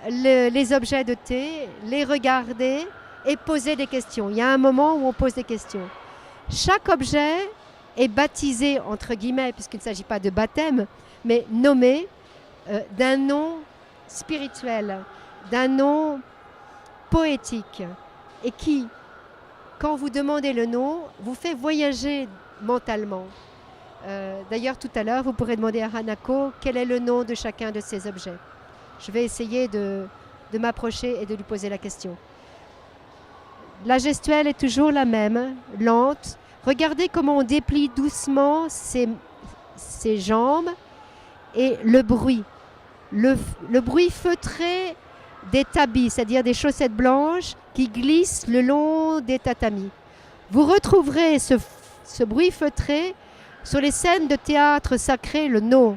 les objets de thé, les regarder et poser des questions. Il y a un moment où on pose des questions. Chaque objet est baptisé, entre guillemets, puisqu'il ne s'agit pas de baptême, mais nommé d'un nom spirituel, d'un nom poétique, et qui, quand vous demandez le nom, vous fait voyager mentalement. D'ailleurs, tout à l'heure, vous pourrez demander à Hanako quel est le nom de chacun de ces objets. Je vais essayer de m'approcher et de lui poser la question. La gestuelle est toujours la même, lente. Regardez comment on déplie doucement ses jambes et le bruit. Le bruit feutré des tabis, c'est-à-dire des chaussettes blanches qui glissent le long des tatamis. Vous retrouverez ce bruit feutré sur les scènes de théâtre sacré, le no.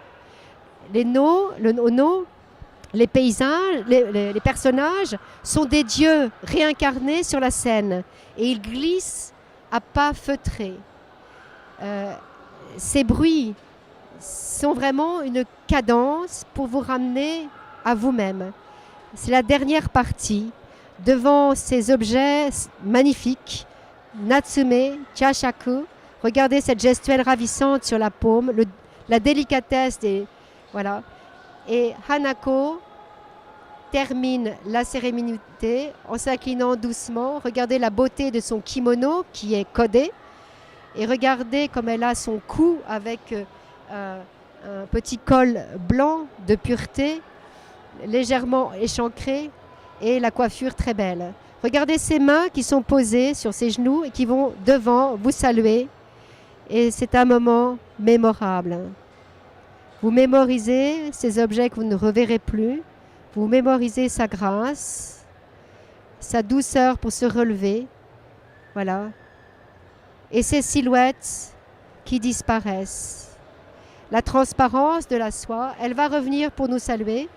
Les paysages, les personnages sont des dieux réincarnés sur la scène et ils glissent à pas feutrés. Ces bruits sont vraiment une cadence pour vous ramener à vous-même. C'est la dernière partie. Devant ces objets magnifiques, Natsume, Chashaku, regardez cette gestuelle ravissante sur la paume, la délicatesse des... Voilà. Et Hanako termine la cérémonie en s'inclinant doucement. Regardez la beauté de son kimono qui est codé. Et regardez comme elle a son cou avec un petit col blanc de pureté, légèrement échancré, et la coiffure très belle. Regardez ses mains qui sont posées sur ses genoux et qui vont devant vous saluer. Et c'est un moment mémorable. Vous mémorisez ces objets que vous ne reverrez plus. Vous mémorisez sa grâce, sa douceur pour se relever. Voilà. Et ces silhouettes qui disparaissent. La transparence de la soie, elle va revenir pour nous saluer.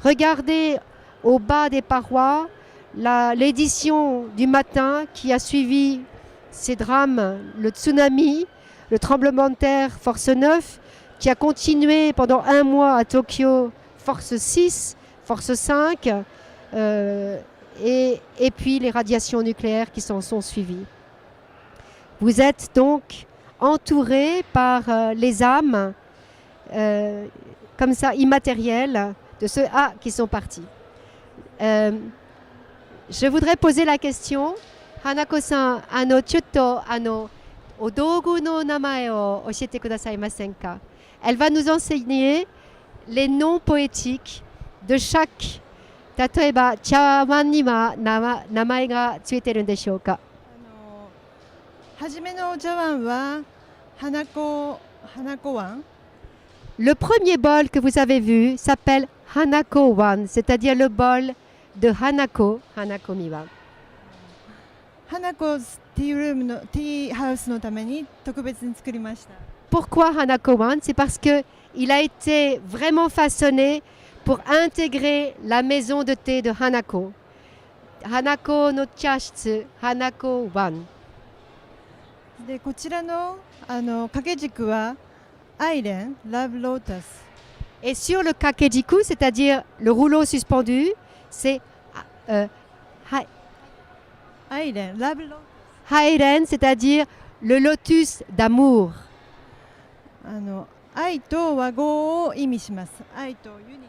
Regardez au bas des parois l'édition du matin qui a suivi ces drames, le tsunami, le tremblement de terre force 9, qui a continué pendant 1 mois à Tokyo, force 6, force 5, et puis les radiations nucléaires qui s'en sont suivies. Vous êtes donc entourés par les âmes, comme ça, immatérielles, de ceux qui sont partis. Je voudrais poser la question, Hanako-san, chutto, odogu no namae o oshiete kudasaimasen ka? Elle va nous enseigner les noms poétiques de chaque. Tatoeba, chawan ni wa namae ga tsuiteru deshou ka? はじめのお茶碗は花子碗。 Le premier bol que vous avez vu s'appelle Hanako Wan, c'est-à-dire le bol de Hanako, Hanako Miwa. 花子ティールームのティーハウスのために特別に作りました。 Pourquoi Hanako Wan? C'est parce qu'il a été vraiment façonné pour intégrer la maison de thé de Hanako. Hanako no chashitsu, Hanako Wan. でこちらの掛け軸はアイレンラブロータス。 Et sur le kakejiku, c'est-à-dire le rouleau suspendu, c'est Airen, love Hairen, c'est-à-dire le lotus d'amour. 愛と和合を意味します。愛とユニテ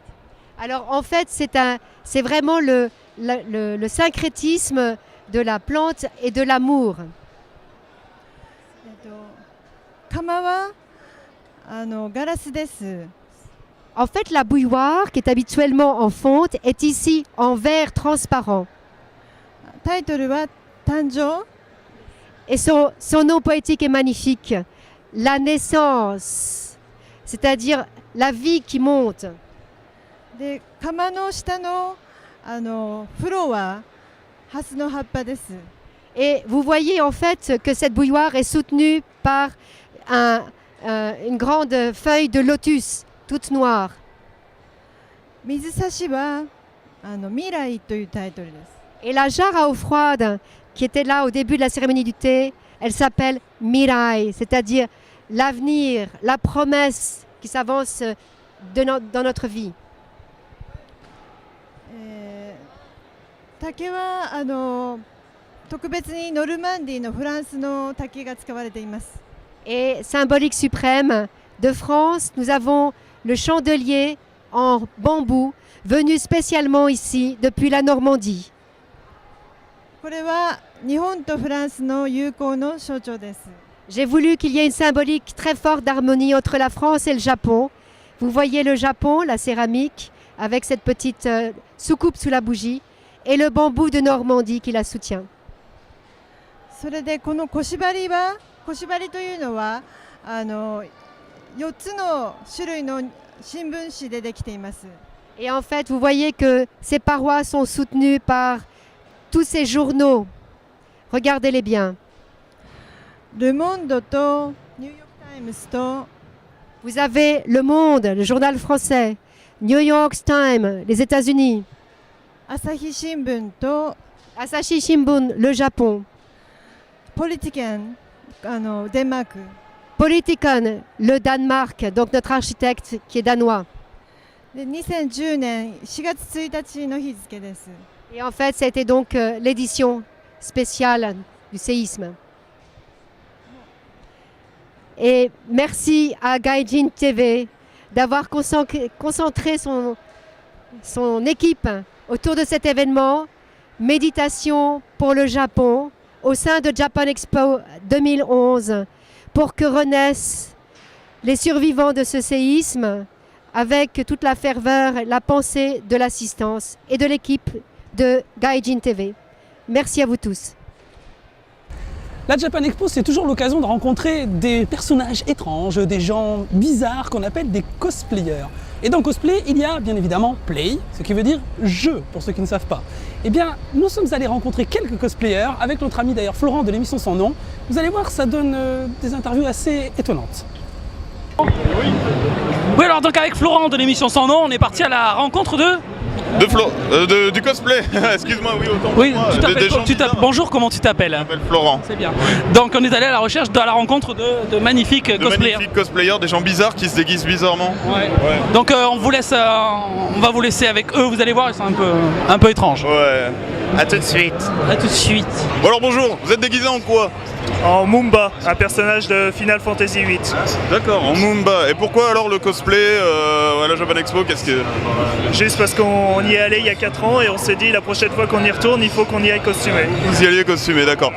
ィ。 Alors en fait, c'est vraiment le syncrétisme de la plante et de l'amour. 釜はガラスです。 En fait, la bouilloire, qui est habituellement en fonte, est ici en verre transparent. タイトルは誕生。 Et son nom poétique est magnifique. La naissance, c'est-à-dire la vie qui monte. で釜の下のフロはハスの葉っぱです。 Et vous voyez en fait que cette bouilloire est soutenue par une grande feuille de lotus, toute noire. 水差しは未来というタイトルです。 Et la jarre à eau froide qui était là au début de la cérémonie du thé, elle s'appelle Mirai, c'est-à-dire l'avenir, la promesse qui s'avance dans notre vie. 竹は特別にノルマンディーのフランスの竹が使われています。 Et symbolique suprême de France, nous avons le chandelier en bambou venu spécialement ici depuis la Normandie. これは日本とフランスの友好の象徴です。 J'ai voulu qu'il y ait une symbolique très forte d'harmonie entre la France et le Japon. Vous voyez le Japon, la céramique, avec cette petite soucoupe sous la bougie, et le bambou de Normandie qui la soutient. それでこの腰張りというのは4つの種類の新聞紙でできています。 Et en fait, vous voyez que ces parois sont soutenues par tous ces journaux. Regardez-les bien. ルモンドとニューヨークタイムズと Vous avez Le Monde, le journal français, New York Times, les États-Unis, 朝日新聞と Asahi Shimbun, le Japon, ポリティケンデンマーク Politiken, le Danemark, donc notre architecte qui est danois. で2010年4月1日の日付です。 Et en fait, c'était donc l'édition spéciale du séisme. Et merci à Gaijin TV d'avoir concentré son équipe autour de cet événement, méditation pour le Japon, au sein de Japan Expo 2011, pour que renaissent les survivants de ce séisme avec toute la ferveur, la pensée de l'assistance et de l'équipe de Gaijin TV. Merci à vous tous. La Japan Expo, c'est toujours l'occasion de rencontrer des personnages étranges, des gens bizarres qu'on appelle des cosplayers. Et dans cosplay, il y a bien évidemment play, ce qui veut dire jeu, pour ceux qui ne savent pas. Eh bien, nous sommes allés rencontrer quelques cosplayers, avec notre ami d'ailleurs Florent de l'émission Sans Nom. Vous allez voir, ça donne des interviews assez étonnantes. Oui, alors donc avec Florent de l'émission Sans Nom, on est parti à la rencontre du cosplay. Excuse-moi, oui, autant pour Oui, moi. bonjour, comment tu t'appelles? Je m'appelle Florent. C'est bien. Donc on est allé à la recherche, à la rencontre de magnifiques cosplayers. Magnifiques cosplayers, des gens bizarres qui se déguisent bizarrement. Ouais. Donc on va vous laisser avec eux, vous allez voir, ils sont un peu étranges. Ouais. A tout de suite. À tout de suite. Bon alors bonjour, vous êtes déguisés en quoi? En Mumba, un personnage de Final Fantasy VIII. D'accord, en Mumba. Et pourquoi alors le cosplay à la Japan Expo? Qu'est-ce que... Juste parce qu'on y est allé il y a 4 ans et on s'est dit la prochaine fois qu'on y retourne, il faut qu'on y aille costumé. Vous y alliez costumé, d'accord.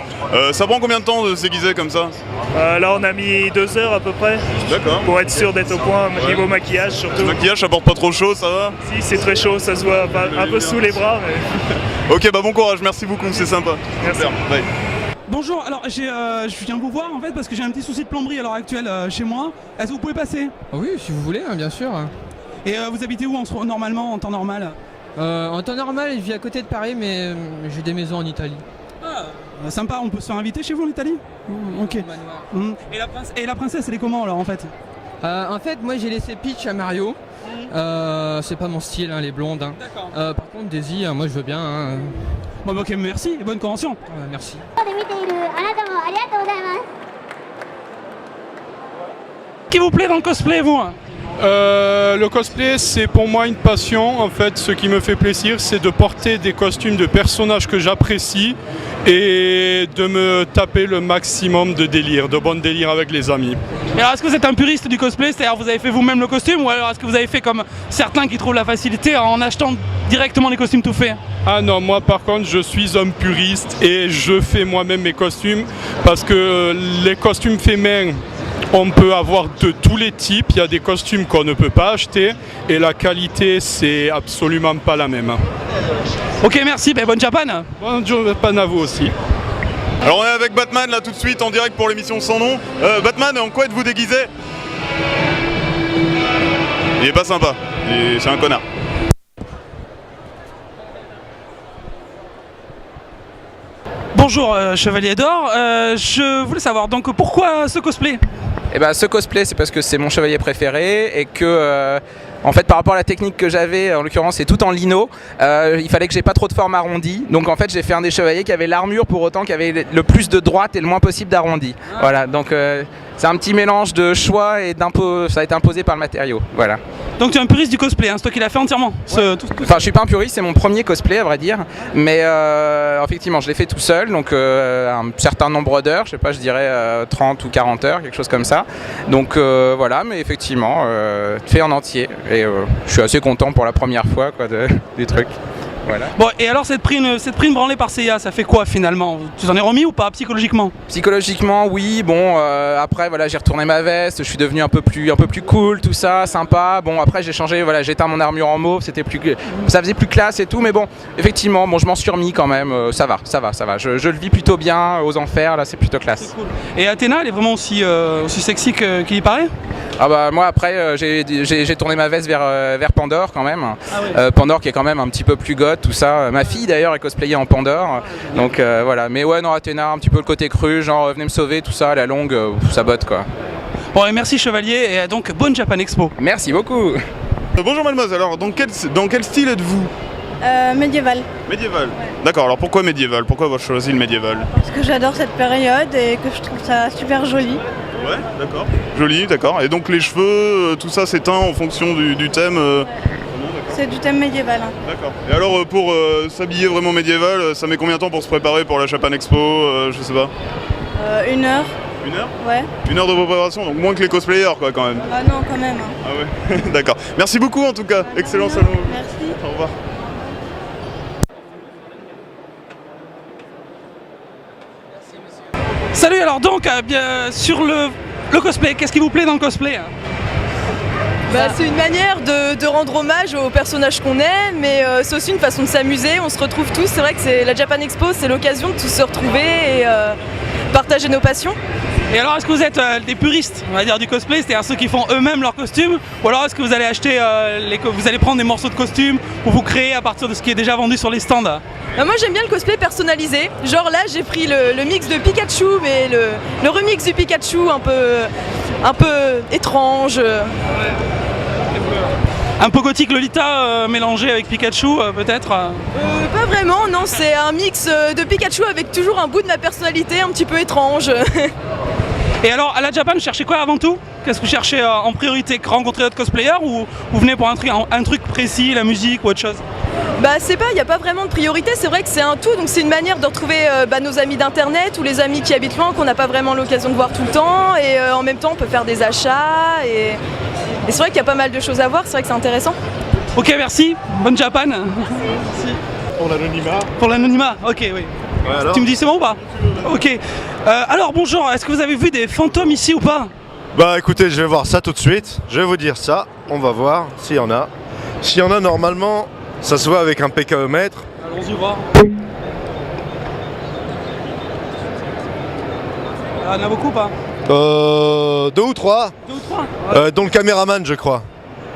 Ça prend combien de temps de se déguiser comme ça? Là on a mis 2 heures à peu près. D'accord. Pour être sûr d'être au point, niveau maquillage surtout. Le maquillage, ça porte pas trop chaud, ça va? Si, c'est très chaud, ça se voit un peu sous les bras. Mais... Ok, bah bon courage, merci beaucoup, c'est sympa. Merci. Super, bye. Bonjour, alors je viens vous voir en fait parce que j'ai un petit souci de plomberie à l'heure actuelle chez moi. Est-ce que vous pouvez passer? Oui, si vous voulez, bien sûr. Et vous habitez où normalement, en temps normal? En temps normal, je vis à côté de Paris, mais j'ai des maisons en Italie. Ah, sympa, on peut se faire inviter chez vous en Italie? Ok. Et la princesse, elle est comment alors en fait? En fait, moi j'ai laissé Peach à Mario. C'est pas mon style, hein, les blondes. Hein. D'accord. Par contre, Daisy, moi je veux bien. Hein. Bon, bah, ok, merci et bonne convention. Merci. Qui vous plaît dans le cosplay, vous? Le cosplay, c'est pour moi une passion. En fait, ce qui me fait plaisir, c'est de porter des costumes de personnages que j'apprécie et de me taper le maximum de délire, de bon délire avec les amis. Et alors, est-ce que vous êtes un puriste du cosplay? C'est-à-dire, vous avez fait vous-même le costume, ou alors est-ce que vous avez fait comme certains qui trouvent la facilité en achetant directement les costumes tout faits? Ah non, moi par contre, je suis un puriste et je fais moi-même mes costumes parce que les costumes faits main, on peut avoir de tous les types. Il y a des costumes qu'on ne peut pas acheter et la qualité, c'est absolument pas la même. Ok, merci, bonne Japan. Bonne Japan à vous aussi. Alors on est avec Batman là tout de suite en direct pour l'émission Sans Nom. Batman, en quoi êtes-vous déguisé? Il est pas sympa, c'est un connard. Bonjour Chevalier d'Or, je voulais savoir donc pourquoi ce cosplay? Eh ben, ce cosplay, c'est parce que c'est mon chevalier préféré et que en fait par rapport à la technique que j'avais, en l'occurrence c'est tout en lino, il fallait que j'ai pas trop de forme arrondie, donc en fait j'ai fait un des chevaliers qui avait l'armure pour autant qui avait le plus de droite et le moins possible d'arrondi. Voilà, donc c'est un petit mélange de choix et ça a été imposé par le matériau, voilà. Donc tu es un puriste du cosplay, hein, c'est toi qui l'as fait entièrement? Enfin je suis pas un puriste, c'est mon premier cosplay à vrai dire, mais effectivement je l'ai fait tout seul, donc un certain nombre d'heures, je sais pas, je dirais 30 ou 40 heures, quelque chose comme ça. Donc voilà, mais effectivement fait en entier et je suis assez content pour la première fois quoi, du truc. Voilà. Bon, et alors cette prime branlée par CIA, ça fait quoi finalement? Tu t'en es remis ou pas psychologiquement? Psychologiquement, oui. Bon, après voilà, j'ai retourné ma veste, je suis devenu un peu plus cool, tout ça, sympa. Bon, après j'ai changé, voilà, j'ai éteint mon armure en mauve, ça faisait plus classe et tout, mais bon, effectivement, bon, je m'en suis remis quand même. Ça va. Je le vis plutôt bien aux enfers, là, c'est plutôt classe. C'est cool. Et Athéna, elle est vraiment aussi sexy qu'il y paraît? Ah bah moi après j'ai tourné ma veste vers Pandore quand même. Ah ouais. Pandore qui est quand même un petit peu plus goth, tout ça. Ma fille d'ailleurs est cosplayée en Pandore. Donc voilà. Mais ouais non, Athéna, un petit peu le côté cru, genre venez me sauver, tout ça, à la longue, ça botte quoi. Bon et merci Chevalier et donc bonne Japan Expo. Merci beaucoup. Bonjour mademoiselle, alors dans quel style êtes-vous? Médiéval. Médiéval. D'accord, alors pourquoi médiéval? Pourquoi avoir choisi le médiéval? Parce que j'adore cette période et que je trouve ça super joli. Ouais, d'accord. Joli, d'accord. Et donc les cheveux, tout ça c'est teint en fonction du thème C'est du thème médiéval. Hein. D'accord. Et alors pour s'habiller vraiment médiéval, ça met combien de temps pour se préparer pour la Japan Expo? Je sais pas. 1 heure. 1 heure? Ouais. 1 heure de préparation, donc moins que les cosplayers quoi quand même. Ah non, quand même. Ah ouais, d'accord. Merci beaucoup en tout cas. Excellent salon. Merci. Au revoir. Salut, alors donc bien sur le cosplay, qu'est-ce qui vous plaît dans le cosplay? C'est une manière de rendre hommage aux personnages qu'on aime, mais c'est aussi une façon de s'amuser, on se retrouve tous, c'est vrai que la Japan Expo, c'est l'occasion de tous se retrouver et partager nos passions. Et alors est-ce que vous êtes des puristes, on va dire, du cosplay, c'est-à-dire ceux qui font eux-mêmes leurs costumes, ou alors est-ce que vous allez acheter, vous allez prendre des morceaux de costumes pour vous créer à partir de ce qui est déjà vendu sur les stands? Moi j'aime bien le cosplay personnalisé, genre là j'ai pris le mix de Pikachu, mais le remix du Pikachu un peu étrange. Un peu gothique Lolita mélangé avec Pikachu peut-être Pas vraiment, non, c'est un mix de Pikachu avec toujours un bout de ma personnalité un petit peu étrange. Et alors à la Japan, vous cherchez quoi avant tout? Qu'est-ce que vous cherchez en priorité? Rencontrer d'autres cosplayers ou vous venez pour un truc précis, la musique ou autre chose? C'est pas, il n'y a pas vraiment de priorité, c'est vrai que c'est un tout, donc c'est une manière de retrouver nos amis d'internet ou les amis qui habitent loin qu'on n'a pas vraiment l'occasion de voir tout le temps, et en même temps on peut faire des achats, et c'est vrai qu'il y a pas mal de choses à voir, c'est vrai que c'est intéressant. Ok, merci, bonne Japan. Merci. Pour l'anonymat. Pour l'anonymat, ok, oui. Ouais, tu me dis c'est bon ou pas? Ok. Alors bonjour, est-ce que vous avez vu des fantômes ici ou pas? Bah écoutez, je vais voir ça tout de suite, je vais vous dire ça, on va voir s'il y en a. S'il y en a, normalement, ça se voit avec un PKE-mètre. Allons-y voir. Il y en a beaucoup ou pas? 2 ou 3. 2 ou 3 ouais. Dont le caméraman, je crois.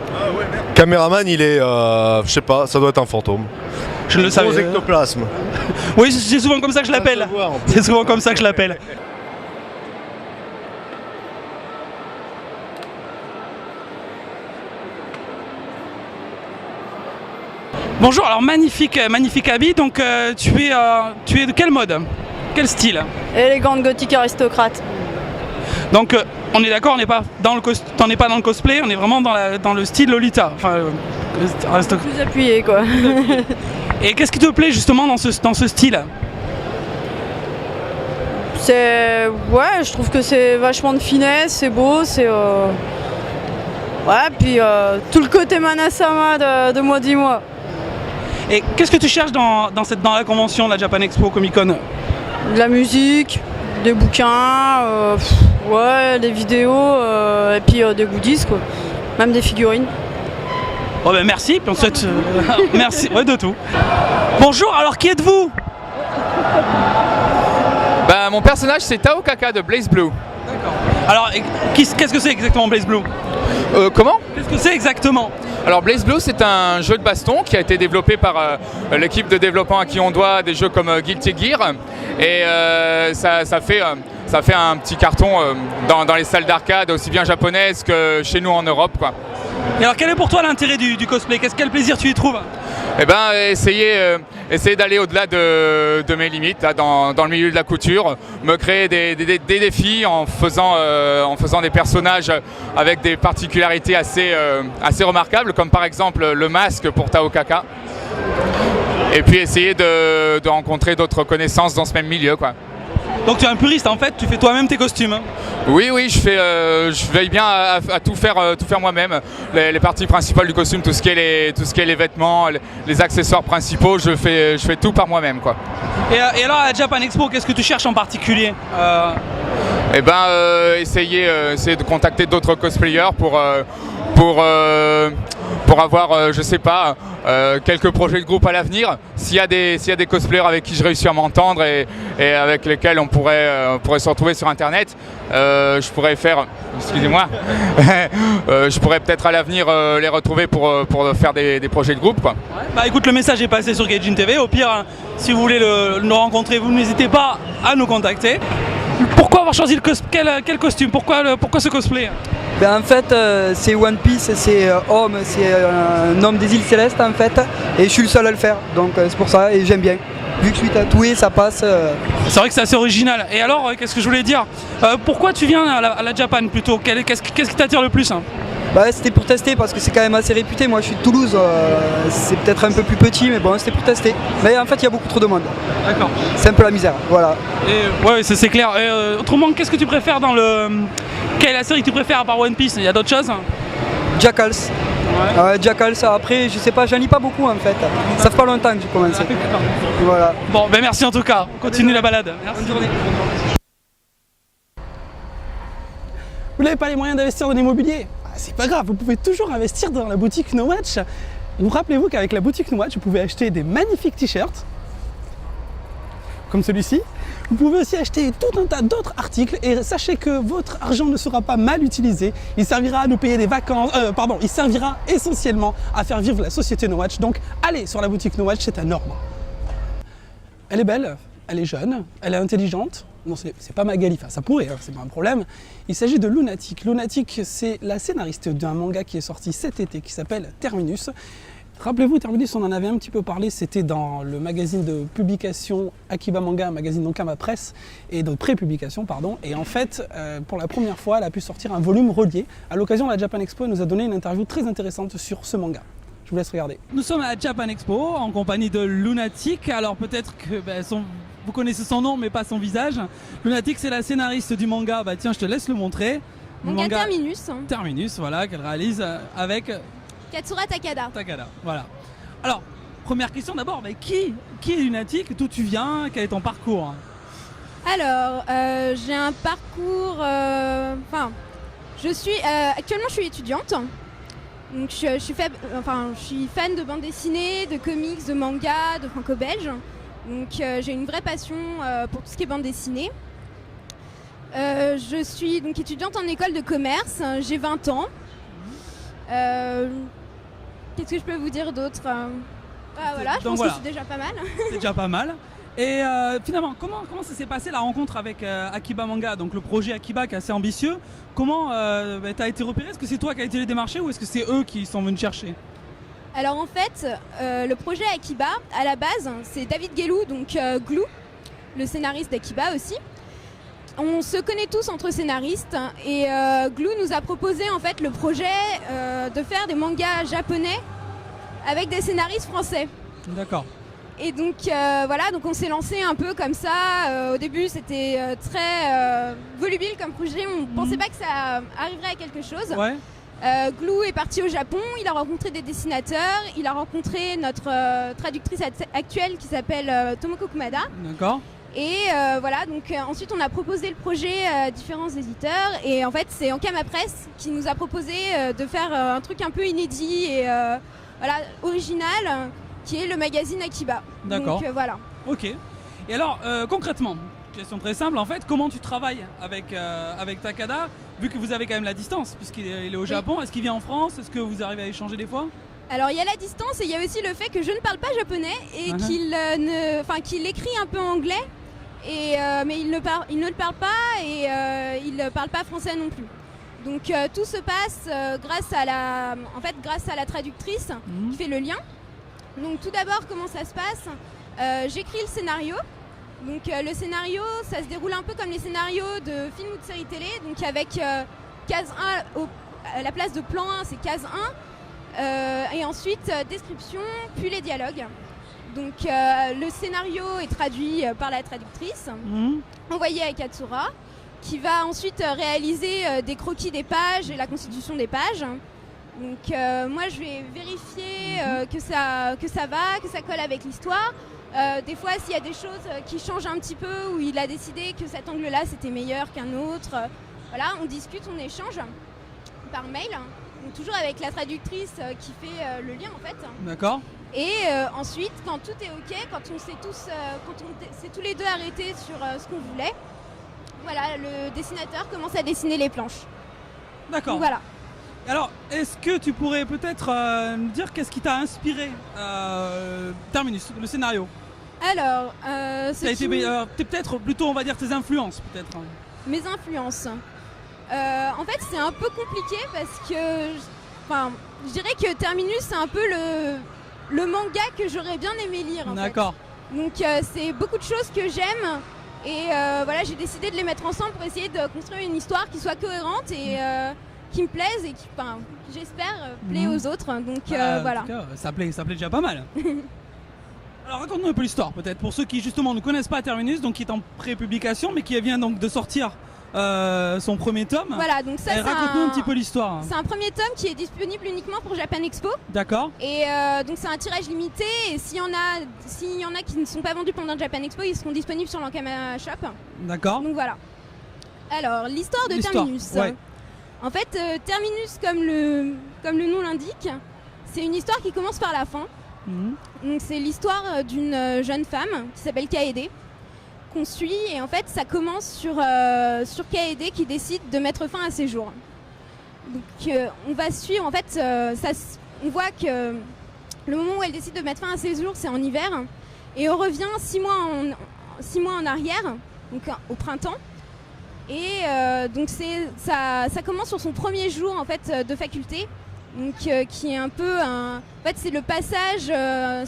Ah ouais, merde. Caméraman, il est, je sais pas, ça doit être un fantôme. Je ne le savais. Gros ectoplasme. Oui, c'est souvent comme ça que je l'appelle. C'est souvent comme ça que je l'appelle. Bonjour, alors magnifique habit, donc tu es de quel mode? Quel style? Élégante gothique aristocrate. Donc on est d'accord, on n'est pas dans le cosplay, on est vraiment dans le style Lolita. Enfin, Plus appuyé quoi. Et qu'est-ce qui te plaît justement dans ce style? Ouais, je trouve que c'est vachement de finesse, c'est beau, c'est... Ouais, puis tout le côté Manasama de moi dis moi. Et qu'est-ce que tu cherches dans la convention de la Japan Expo Comic Con? De la musique, des bouquins, ouais, des vidéos, et puis des goodies quoi. Même des figurines. Oh ben merci, puis on souhaite... merci, ouais, de tout. Bonjour, alors qui êtes-vous? Mon personnage c'est Tao Kaka de Blaze Blue. D'accord. Alors, qu'est-ce que c'est exactement Blaze Blue? Comment? Qu'est-ce que c'est exactement? Alors Blaze Blue c'est un jeu de baston qui a été développé par l'équipe de développement à qui on doit des jeux comme Guilty Gear, et ça fait un petit carton dans les salles d'arcade aussi bien japonaises que chez nous en Europe quoi. Et alors quel est pour toi l'intérêt du cosplay? Quel plaisir tu y trouves? Eh ben essayer d'aller au-delà de mes limites là, dans le milieu de la couture, me créer des défis en faisant des personnages avec des particularités assez remarquables, comme par exemple le masque pour Tao Kaka, et puis essayer de rencontrer d'autres connaissances dans ce même milieu quoi. Donc tu es un puriste en fait, tu fais toi-même tes costumes hein? Oui, je veille bien à tout faire moi-même. Les parties principales du costume, tout ce qui est les vêtements, les accessoires principaux, je fais tout par moi-même quoi. Et alors à la Japan Expo, qu'est-ce que tu cherches en particulier? Eh ben essayer de contacter d'autres cosplayers pour pour avoir, je sais pas, quelques projets de groupe à l'avenir. S'il y a des cosplayers avec qui je réussis à m'entendre et avec lesquels on pourrait se retrouver sur internet, je pourrais faire, excusez-moi, je pourrais peut-être à l'avenir les retrouver pour faire des projets de groupe, quoi. Bah écoute, le message est passé sur Gaijin TV. Au pire, hein, si vous voulez nous rencontrer, vous n'hésitez pas à nous contacter. Pourquoi avoir choisi quel costume? Pourquoi ce cosplay? Ben en fait, c'est One Piece, c'est un homme des îles Célestes en fait, et je suis le seul à le faire, donc c'est pour ça, et j'aime bien. Vu que je suis tatoué, ça passe. C'est vrai que c'est assez original. Et alors, qu'est-ce que je voulais dire? Pourquoi tu viens à la Japan plutôt? Qu'est-ce qui t'attire le plus, hein? Bah, c'était pour tester parce que c'est quand même assez réputé. Moi je suis de Toulouse, c'est peut-être un peu plus petit, mais bon, c'était pour tester. Mais en fait, il y a beaucoup trop de monde. D'accord. C'est un peu la misère, voilà. Et, ouais, c'est clair. Et, autrement, qu'est-ce que tu préfères dans le. Quelle est la série que tu préfères à part One Piece? Il y a d'autres choses? Jackals. Ouais. Jackals, après, je sais pas, j'en lis pas beaucoup en fait. Ça fait pas longtemps que j'ai commencé. Voilà. Bon, ben merci en tout cas. Continue la balade. Merci. Bonne journée. Vous n'avez pas les moyens d'investir dans l'immobilier? C'est pas grave, vous pouvez toujours investir dans la boutique No Watch. Vous rappelez-vous qu'avec la boutique No Watch, vous pouvez acheter des magnifiques t-shirts, comme celui-ci. Vous pouvez aussi acheter tout un tas d'autres articles et sachez que votre argent ne sera pas mal utilisé. Il servira à nous payer des vacances, il servira essentiellement à faire vivre la société No Watch. Donc allez sur la boutique No Watch, c'est un ordre. Elle est belle, elle est jeune, elle est intelligente. Non, c'est pas Magali, enfin ça pourrait, hein, c'est pas un problème. Il s'agit de Lunatic. Lunatic, c'est la scénariste d'un manga qui est sorti cet été qui s'appelle Terminus. Rappelez-vous, Terminus, on en avait un petit peu parlé, c'était dans le magazine de publication Akiba Manga, un magazine Ankama Presse, et de pré-publication, pardon. Et en fait, pour la première fois, elle a pu sortir un volume relié. À l'occasion de la Japan Expo, elle nous a donné une interview très intéressante sur ce manga. Je vous laisse regarder. Nous sommes à la Japan Expo en compagnie de Lunatic. Alors peut-être que vous connaissez son nom mais pas son visage. Lunatic, c'est la scénariste du manga. Bah tiens, je te laisse le montrer. Manga Terminus. Terminus, voilà, qu'elle réalise avec Katsura Takada. Voilà. Alors, première question d'abord, mais qui est Lunatic? D'où tu viens? Quel est ton parcours? Alors, j'ai un parcours. Actuellement, je suis étudiante. Donc, je suis fan de bande dessinée, de comics, de manga, de franco-belge. Donc, j'ai une vraie passion pour tout ce qui est bande dessinée. Je suis donc étudiante en école de commerce. J'ai 20 ans. Qu'est-ce que je peux vous dire d'autre? Voilà, je pense que c'est déjà pas mal. C'est déjà pas mal. Et finalement, comment ça s'est passé la rencontre avec Akiba Manga, donc le projet Akiba qui est assez ambitieux? Comment tu as été repéré? Est-ce que c'est toi qui as été les démarcher ou est-ce que c'est eux qui sont venus chercher? Alors en fait, le projet Akiba, à la base, c'est David Guélou, donc Glou, le scénariste d'Akiba aussi. On se connaît tous entre scénaristes et Glou nous a proposé en fait le projet de faire des mangas japonais avec des scénaristes français. D'accord. Et donc voilà, donc on s'est lancé un peu comme ça. Au début c'était très volubile comme projet, on pensait pas que ça arriverait à quelque chose. Ouais. Glou est parti au Japon, il a rencontré des dessinateurs, il a rencontré notre traductrice actuelle qui s'appelle Tomoko Kumada. D'accord. Et voilà, donc ensuite on a proposé le projet à différents éditeurs et en fait c'est Ankama Presse qui nous a proposé de faire un truc un peu inédit et voilà, original, qui est le magazine Akiba. D'accord. Donc voilà. Ok. Et alors concrètement, question très simple en fait, comment tu travailles avec Takada, vu que vous avez quand même la distance, puisqu'il est au Japon, est-ce qu'il vient en France, est-ce que vous arrivez à échanger des fois? Alors il y a la distance et il y a aussi le fait que je ne parle pas japonais et qu'il écrit un peu anglais, mais il ne le parle pas et il ne parle pas français non plus. Donc tout se passe grâce à la traductrice qui fait le lien. Donc tout d'abord, comment ça se passe? J'écris le scénario. Donc le scénario, ça se déroule un peu comme les scénarios de films ou de séries télé. Donc avec case 1, à la place de plan 1, c'est case 1. Et ensuite description, puis les dialogues. Donc le scénario est traduit par la traductrice, envoyé à Katsura, qui va ensuite réaliser des croquis des pages et la constitution des pages. Donc moi je vais vérifier que ça va, que ça colle avec l'histoire. Des fois s'il y a des choses qui changent un petit peu, où il a décidé que cet angle-là c'était meilleur qu'un autre, voilà, on discute, on échange par mail. Donc, toujours avec la traductrice qui fait le lien en fait. D'accord. Et ensuite, quand tout est ok, quand on s'est tous les deux arrêtés sur ce qu'on voulait, voilà, le dessinateur commence à dessiner les planches. D'accord. Donc, voilà. Alors, est-ce que tu pourrais peut-être nous dire qu'est-ce qui t'a inspiré Terminus, le scénario? Alors, t'es peut-être plutôt, on va dire, tes influences, peut-être. Mes influences. En fait, c'est un peu compliqué parce que, je dirais que Terminus, c'est un peu le manga que j'aurais bien aimé lire. D'accord. Donc, c'est beaucoup de choses que j'aime. Et voilà, j'ai décidé de les mettre ensemble pour essayer de construire une histoire qui soit cohérente et qui me plaise et qui, j'espère, plaît aux autres. Donc voilà. En tout cas, ça plaît déjà pas mal. Alors raconte-nous un peu l'histoire peut-être pour ceux qui justement ne connaissent pas Terminus, donc qui est en pré-publication mais qui vient donc de sortir son premier tome. Voilà, donc ça raconte-nous un petit peu l'histoire. C'est un premier tome qui est disponible uniquement pour Japan Expo. D'accord. Et donc c'est un tirage limité et s'il y en a qui ne sont pas vendus pendant Japan Expo, ils seront disponibles sur l'Ankama Shop. D'accord. Donc voilà. Alors l'histoire de Terminus. Ouais. En fait, Terminus, comme le nom l'indique, c'est une histoire qui commence par la fin. Donc c'est l'histoire d'une jeune femme qui s'appelle Kaede qu'on suit et en fait ça commence sur Kaede qui décide de mettre fin à ses jours. Donc on va suivre en fait on voit que le moment où elle décide de mettre fin à ses jours c'est en hiver et on revient 6 mois en arrière, donc au printemps. Et donc ça commence sur son premier jour en fait de faculté. Donc, qui est un peu en fait c'est le passage,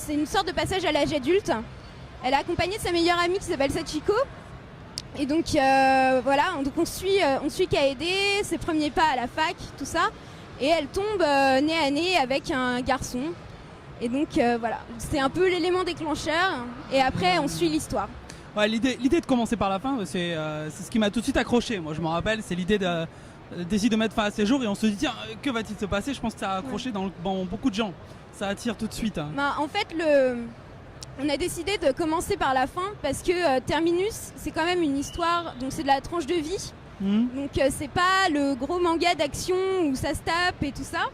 c'est une sorte de passage à l'âge adulte. Elle est accompagnée de sa meilleure amie qui s'appelle Sachiko. Et donc voilà, donc on suit Kaede, ses premiers pas à la fac, tout ça. Et elle tombe nez à nez avec un garçon. Et donc voilà, c'est un peu l'élément déclencheur. Et après on suit l'histoire. Ouais, l'idée de commencer par la fin, c'est ce qui m'a tout de suite accroché. Moi je me rappelle, c'est l'idée décide de mettre fin à ses jours et on se dit tiens, que va-t-il se passer? Je pense que ça a accroché dans beaucoup de gens, ça attire tout de suite. En fait on a décidé de commencer par la fin parce que Terminus c'est quand même une histoire, donc c'est de la tranche de vie. Donc c'est pas le gros manga d'action où ça se tape et tout ça.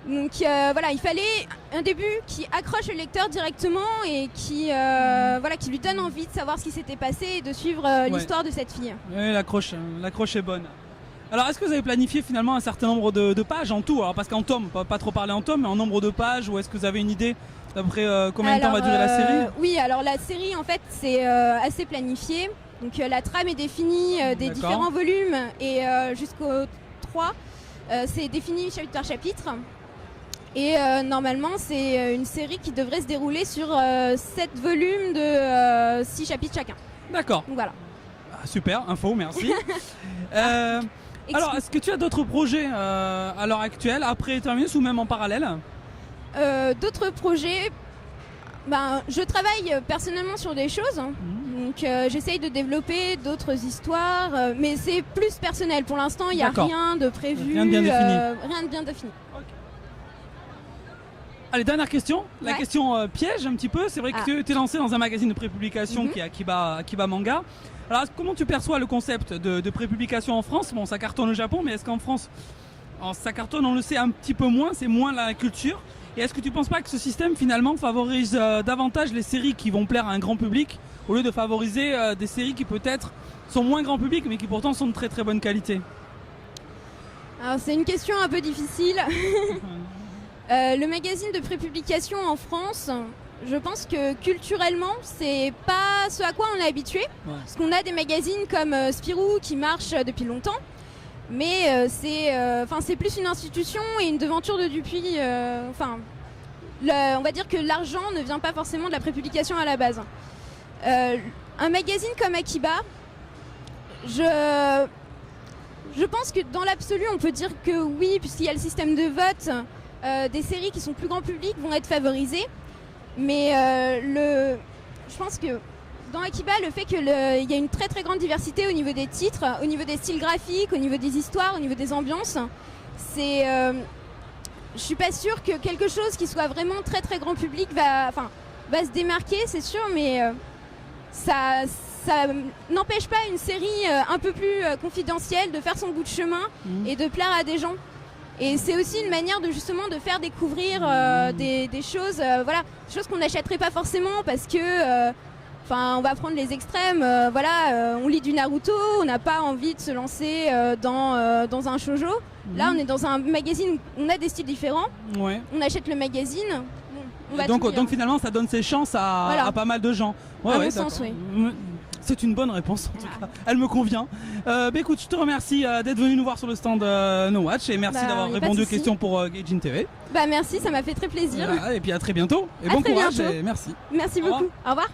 Donc voilà, il fallait un début qui accroche le lecteur directement et qui lui donne envie de savoir ce qui s'était passé et de suivre l'histoire de cette fille. Oui, l'accroche est bonne. Alors est-ce que vous avez planifié finalement un certain nombre de pages en tout? Alors parce qu'en tome, pas trop parler en tome, mais en nombre de pages, ou est-ce que vous avez une idée d'après combien de temps va durer la série? Oui, alors la série en fait c'est assez planifié. Donc la trame est définie des différents volumes et jusqu'au 3, c'est défini chapitre par chapitre. Et normalement c'est une série qui devrait se dérouler sur 7 volumes de 6 chapitres chacun. D'accord. Donc voilà. Ah, super, info, merci. Alors, est-ce que tu as d'autres projets à l'heure actuelle, après Terminus ou même en parallèle? D'autres projets, je travaille personnellement sur des choses, donc j'essaye de développer d'autres histoires, mais c'est plus personnel. Pour l'instant, il n'y a rien de prévu, rien de bien défini. Rien de bien défini. Okay. Allez, dernière question, la question piège un petit peu. C'est vrai que tu es lancé dans un magazine de prépublication qui est Akiba Manga. Alors comment tu perçois le concept de prépublication en France? Bon, ça cartonne au Japon, mais est-ce qu'en France, ça cartonne, on le sait un petit peu moins, c'est moins la culture. Et est-ce que tu ne penses pas que ce système finalement favorise davantage les séries qui vont plaire à un grand public au lieu de favoriser des séries qui peut-être sont moins grand public mais qui pourtant sont de très très bonne qualité? Alors c'est une question un peu difficile. Le magazine de prépublication en France, je pense que culturellement, c'est pas ce à quoi on est habitué. Ouais. Parce qu'on a des magazines comme Spirou qui marchent depuis longtemps. Mais c'est plus une institution et une devanture de Dupuis. On va dire que l'argent ne vient pas forcément de la prépublication à la base. Un magazine comme Akiba, je pense que dans l'absolu, on peut dire que oui, puisqu'il y a le système de vote, des séries qui sont plus grand public vont être favorisées. Mais je pense que dans Akiba, le fait qu'il y a une très très grande diversité au niveau des titres, au niveau des styles graphiques, au niveau des histoires, au niveau des ambiances, je suis pas sûre que quelque chose qui soit vraiment très très grand public va se démarquer, c'est sûr, mais ça n'empêche pas une série un peu plus confidentielle de faire son bout de chemin et de plaire à des gens. Et c'est aussi une manière de justement de faire découvrir des choses, voilà, des choses qu'on n'achèterait pas forcément parce que, on va prendre les extrêmes, on lit du Naruto, on n'a pas envie de se lancer dans un shoujo. Là, on est dans un magazine où on a des styles différents. Ouais. On achète le magazine. On va Donc finalement, ça donne ses chances à pas mal de gens. À mon sens, oui. C'est une bonne réponse en tout cas, elle me convient. Écoute, je te remercie d'être venu nous voir sur le stand No Watch et merci d'avoir répondu aux questions pour Gaijin TV. Merci, ça m'a fait très plaisir. Et puis à très bientôt et bon courage et merci. Merci beaucoup, au revoir.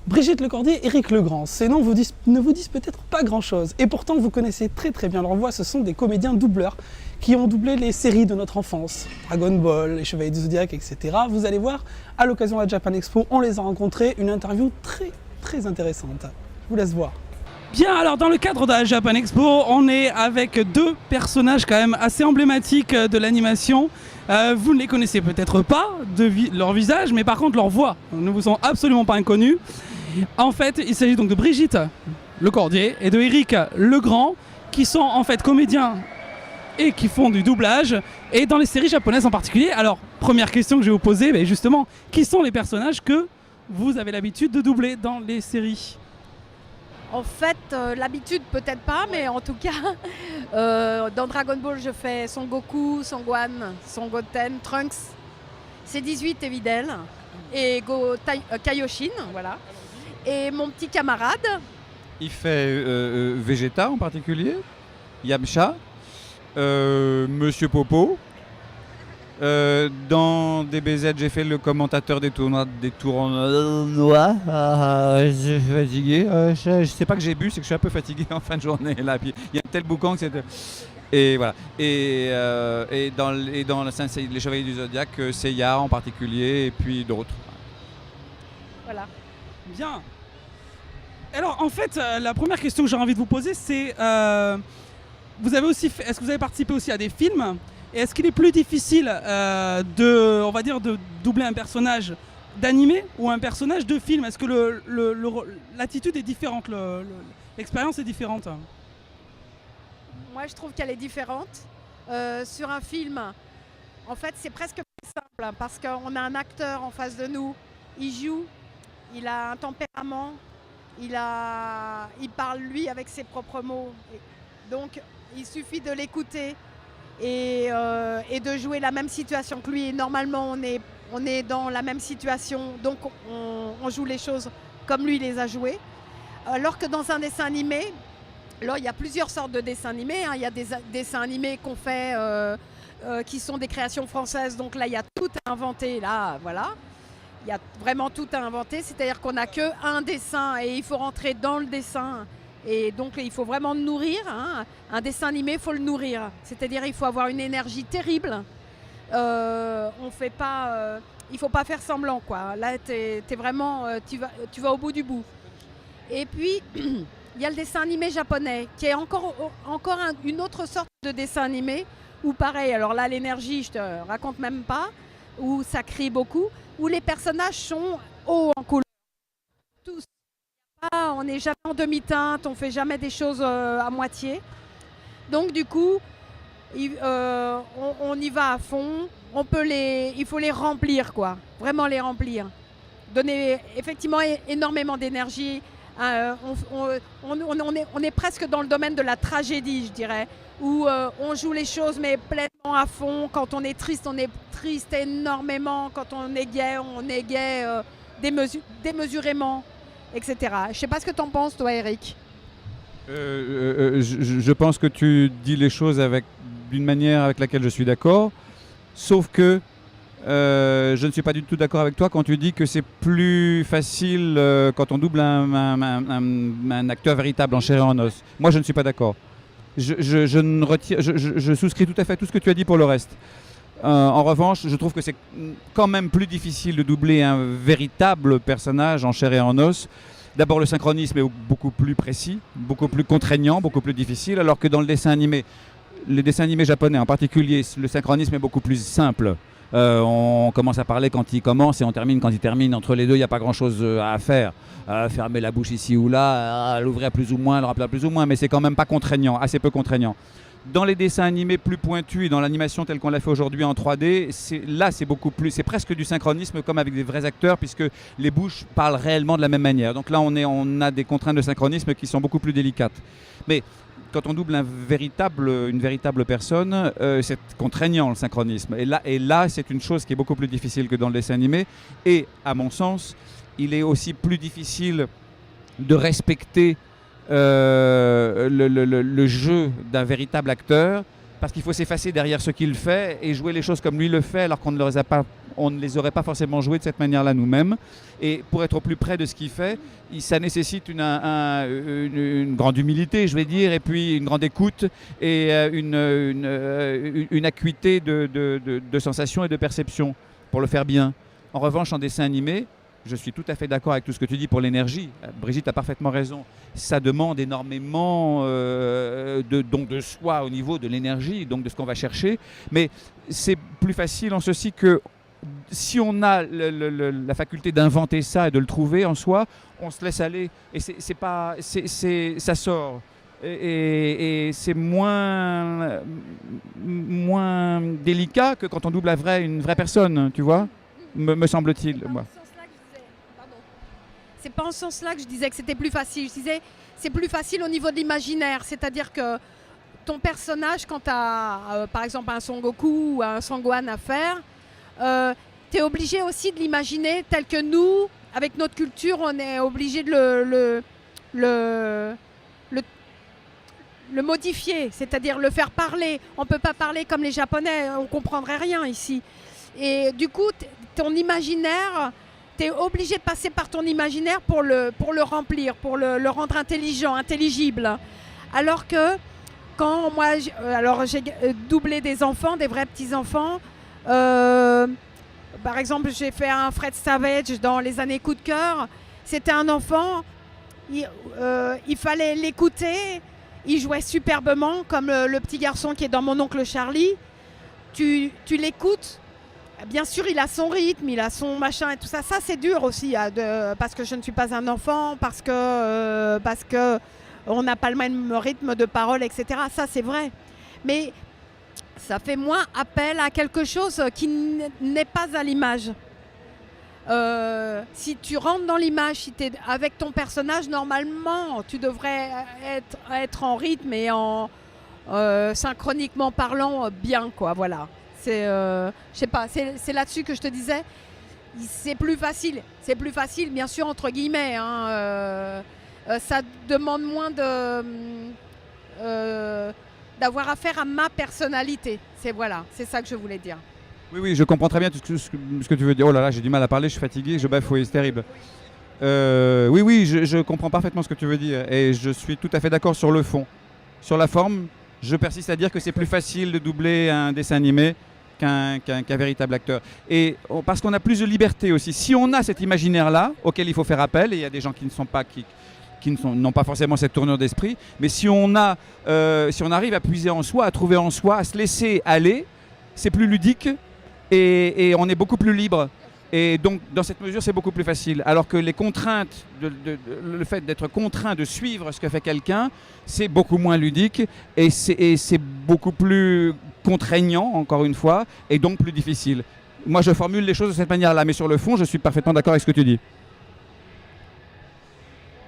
Brigitte Lecordier et Eric Legrand, ces noms ne vous disent peut-être pas grand-chose et pourtant vous connaissez très bien leur voix, ce sont des comédiens doubleurs qui ont doublé les séries de notre enfance, Dragon Ball, Les Chevaliers du Zodiac, etc. Vous allez voir, à l'occasion de la Japan Expo, on les a rencontrés, une interview très intéressante. Je vous laisse voir. Bien, alors dans le cadre de la Japan Expo, on est avec deux personnages quand même assez emblématiques de l'animation. Vous ne les connaissez peut-être pas de leur visage, mais par contre leur voix ne vous sont absolument pas inconnus. En fait, il s'agit donc de Brigitte Lecordier et de Eric Legrand, qui sont en fait comédiens et qui font du doublage, et dans les séries japonaises en particulier. Alors, première question que je vais vous poser, justement, qui sont les personnages que vous avez l'habitude de doubler dans les séries ? En fait, l'habitude peut-être pas, mais en tout cas, dans Dragon Ball, je fais Son Goku, Son Gohan, Son Goten, Trunks, C18 et Videl, et Kaioshin, voilà. Et mon petit camarade. Il fait Vegeta en particulier, Yamcha, Monsieur Popo. Dans DBZ, j'ai fait le commentateur des tournois. Je suis fatigué. Je sais pas que j'ai bu, c'est que je suis un peu fatigué en fin de journée. Là. Puis, il y a un tel boucan que c'était. Et voilà. Et dans les Chevaliers du Zodiac, Seiya en particulier, et puis d'autres. Voilà. Bien. Alors en fait, la première question que j'ai envie de vous poser, c'est vous avez aussi est-ce que vous avez participé aussi à des films? Et est-ce qu'il est plus difficile de doubler un personnage d'animé ou un personnage de film? Est-ce que l'attitude est différente, l'expérience est différente? Moi, je trouve qu'elle est différente. Sur un film, en fait, c'est presque plus simple parce qu'on a un acteur en face de nous. Il joue, il a un tempérament, il parle lui avec ses propres mots. Donc, il suffit de l'écouter et de jouer la même situation que lui. Et normalement, on est dans la même situation, donc on joue les choses comme lui les a jouées. Alors que dans un dessin animé, là, il y a plusieurs sortes de dessins animés. Il y a des dessins animés qu'on fait qui sont des créations françaises. Donc là, il y a tout à inventer. Là, voilà. Il y a vraiment tout à inventer. C'est-à-dire qu'on n'a qu'un dessin et il faut rentrer dans le dessin. Et donc, il faut vraiment le nourrir. Hein. Un dessin animé, il faut le nourrir. C'est-à-dire il faut avoir une énergie terrible. On fait pas, il ne faut pas faire semblant, quoi. Là, t'es vraiment, tu vas au bout du bout. Et puis, il y a le dessin animé japonais, qui est encore une autre sorte de dessin animé, où pareil, alors là, l'énergie, je te raconte même pas, où ça crie beaucoup, où les personnages sont hauts en couleur. Tous. On n'est jamais en demi-teinte, on ne fait jamais des choses à moitié. Donc du coup, on y va à fond, il faut les remplir, quoi. Vraiment les remplir. Donner effectivement énormément d'énergie. On est presque dans le domaine de la tragédie, je dirais, où on joue les choses mais pleinement à fond. Quand on est triste énormément. Quand on est gay démesurément, etc. Je ne sais pas ce que tu en penses, toi, Eric. Je pense que tu dis les choses d'une manière avec laquelle je suis d'accord, sauf que je ne suis pas du tout d'accord avec toi quand tu dis que c'est plus facile quand on double un acteur véritable en chair et en os. Moi, je ne suis pas d'accord. Je souscris tout à fait à tout ce que tu as dit pour le reste. En revanche, je trouve que c'est quand même plus difficile de doubler un véritable personnage en chair et en os. D'abord, le synchronisme est beaucoup plus précis, beaucoup plus contraignant, beaucoup plus difficile, alors que dans les dessins animés japonais en particulier, le synchronisme est beaucoup plus simple. On commence à parler quand il commence et on termine quand il termine. Entre les deux, il n'y a pas grand-chose à faire. Fermer la bouche ici ou là, l'ouvrir plus ou moins, le remplir plus ou moins, mais c'est quand même pas contraignant, assez peu contraignant. Dans les dessins animés plus pointus et dans l'animation telle qu'on l'a fait aujourd'hui en 3D, c'est beaucoup plus, c'est presque du synchronisme comme avec des vrais acteurs puisque les bouches parlent réellement de la même manière. Donc là, on a des contraintes de synchronisme qui sont beaucoup plus délicates. Mais quand on double une véritable personne, c'est contraignant le synchronisme. Et là, c'est une chose qui est beaucoup plus difficile que dans le dessin animé. Et à mon sens, il est aussi plus difficile de respecter le jeu d'un véritable acteur parce qu'il faut s'effacer derrière ce qu'il fait et jouer les choses comme lui le fait alors qu'on ne les aurait pas forcément jouées de cette manière-là nous-mêmes. Et pour être au plus près de ce qu'il fait, ça nécessite une grande humilité, je vais dire, et puis une grande écoute et une acuité de sensations et de perception pour le faire bien. En revanche, en dessin animé, je suis tout à fait d'accord avec tout ce que tu dis pour l'énergie. Brigitte a parfaitement raison. Ça demande énormément de don de soi au niveau de l'énergie, donc de ce qu'on va chercher. Mais c'est plus facile en ceci que si on a la faculté d'inventer ça et de le trouver en soi, on se laisse aller. Et ça sort. Et c'est moins délicat que quand on double une vraie personne, tu vois, me semble-t-il. Moi. C'est pas en ce sens-là que je disais que c'était plus facile. Je disais c'est plus facile au niveau de l'imaginaire. C'est-à-dire que ton personnage, quand tu as par exemple un Son Goku ou un Sangohan à faire, tu es obligé aussi de l'imaginer tel que nous, avec notre culture, on est obligé de le modifier, c'est-à-dire le faire parler. On ne peut pas parler comme les Japonais, on ne comprendrait rien ici. Et du coup, ton imaginaire... Tu es obligé de passer par ton imaginaire pour le remplir, pour le rendre intelligent, intelligible. Alors que quand moi, j'ai doublé des enfants, des vrais petits-enfants. Par exemple, j'ai fait un Fred Savage dans Les années coup de cœur. C'était un enfant, il fallait l'écouter. Il jouait superbement, comme le petit garçon qui est dans Mon oncle Charlie. Tu l'écoutes. Bien sûr, il a son rythme, il a son machin et tout ça. Ça, c'est dur aussi, parce que je ne suis pas un enfant, parce que on n'a pas le même rythme de parole, etc. Ça, c'est vrai. Mais ça fait moins appel à quelque chose qui n'est pas à l'image. Si tu rentres dans l'image, si tu es avec ton personnage, normalement, tu devrais être en rythme et en synchroniquement parlant bien, quoi, voilà. Je sais pas, c'est là-dessus que je te disais, c'est plus facile, bien sûr, entre guillemets, hein, ça demande moins d'avoir affaire à ma personnalité, c'est ça que je voulais dire. Oui, je comprends très bien tout ce que tu veux dire. Oh là là, j'ai du mal à parler, je suis fatigué, je bafouille, c'est terrible. Oui, je comprends parfaitement ce que tu veux dire et je suis tout à fait d'accord sur le fond. Sur la forme, je persiste à dire que c'est plus facile de doubler un dessin animé qu'un véritable acteur. Et parce qu'on a plus de liberté aussi. Si on a cet imaginaire-là, auquel il faut faire appel, et il y a des gens qui n'ont pas forcément cette tournure d'esprit, mais si on arrive à puiser en soi, à trouver en soi, à se laisser aller, c'est plus ludique et on est beaucoup plus libre. Et donc, dans cette mesure, c'est beaucoup plus facile. Alors que les contraintes, le fait d'être contraint de suivre ce que fait quelqu'un, c'est beaucoup moins ludique et c'est beaucoup plus contraignant, encore une fois, et donc plus difficile. Moi, je formule les choses de cette manière-là, mais sur le fond, je suis parfaitement d'accord avec ce que tu dis.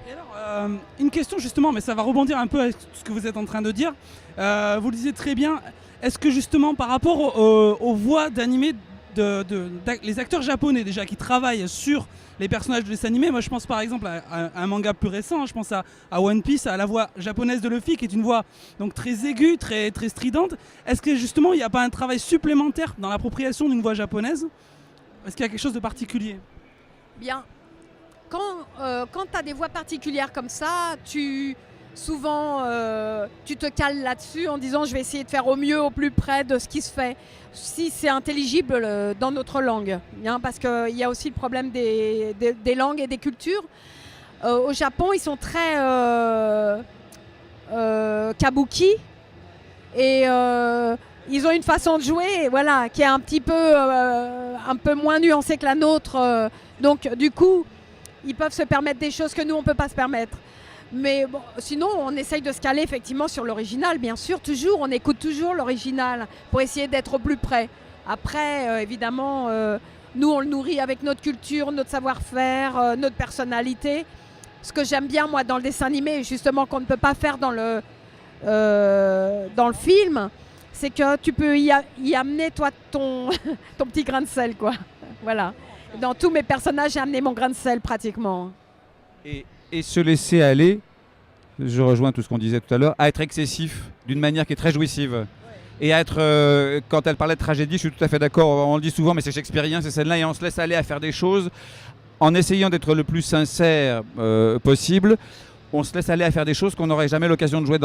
Et alors, une question justement, mais ça va rebondir un peu avec ce que vous êtes en train de dire. Vous le disiez très bien, est-ce que justement, par rapport aux voix d'animés, les acteurs japonais déjà qui travaillent sur les personnages de dessins animés, moi je pense par exemple à un manga plus récent, je pense à One Piece, à la voix japonaise de Luffy qui est une voix donc très aiguë, très stridente. Est-ce que justement il n'y a pas un travail supplémentaire dans l'appropriation d'une voix japonaise? Est-ce qu'il y a quelque chose de particulier? Bien, quand tu as des voix particulières comme ça, souvent tu te cales là-dessus en disant je vais essayer de faire au mieux, au plus près de ce qui se fait, si c'est intelligible dans notre langue, hein, parce qu'il y a aussi le problème des langues et des cultures. Au Japon, ils sont très kabuki et ils ont une façon de jouer, voilà, qui est un peu moins nuancée que la nôtre. Donc, du coup, ils peuvent se permettre des choses que nous, on ne peut pas se permettre. Mais bon, sinon, on essaye de se caler effectivement sur l'original, bien sûr. Toujours, on écoute toujours l'original pour essayer d'être au plus près. Après, évidemment, nous, on le nourrit avec notre culture, notre savoir-faire, notre personnalité. Ce que j'aime bien, moi, dans le dessin animé, justement, qu'on ne peut pas faire dans le film, c'est que tu peux y amener, toi, ton petit grain de sel, quoi. Voilà. Dans tous mes personnages, j'ai amené mon grain de sel, pratiquement. Et se laisser aller, je rejoins tout ce qu'on disait tout à l'heure, à être excessif d'une manière qui est très jouissive. Et à être, quand elle parlait de tragédie, je suis tout à fait d'accord, on le dit souvent, mais c'est shakespearien ces scènes-là, et on se laisse aller à faire des choses en essayant d'être le plus sincère possible. On se laisse aller à faire des choses qu'on n'aurait jamais l'occasion de jouer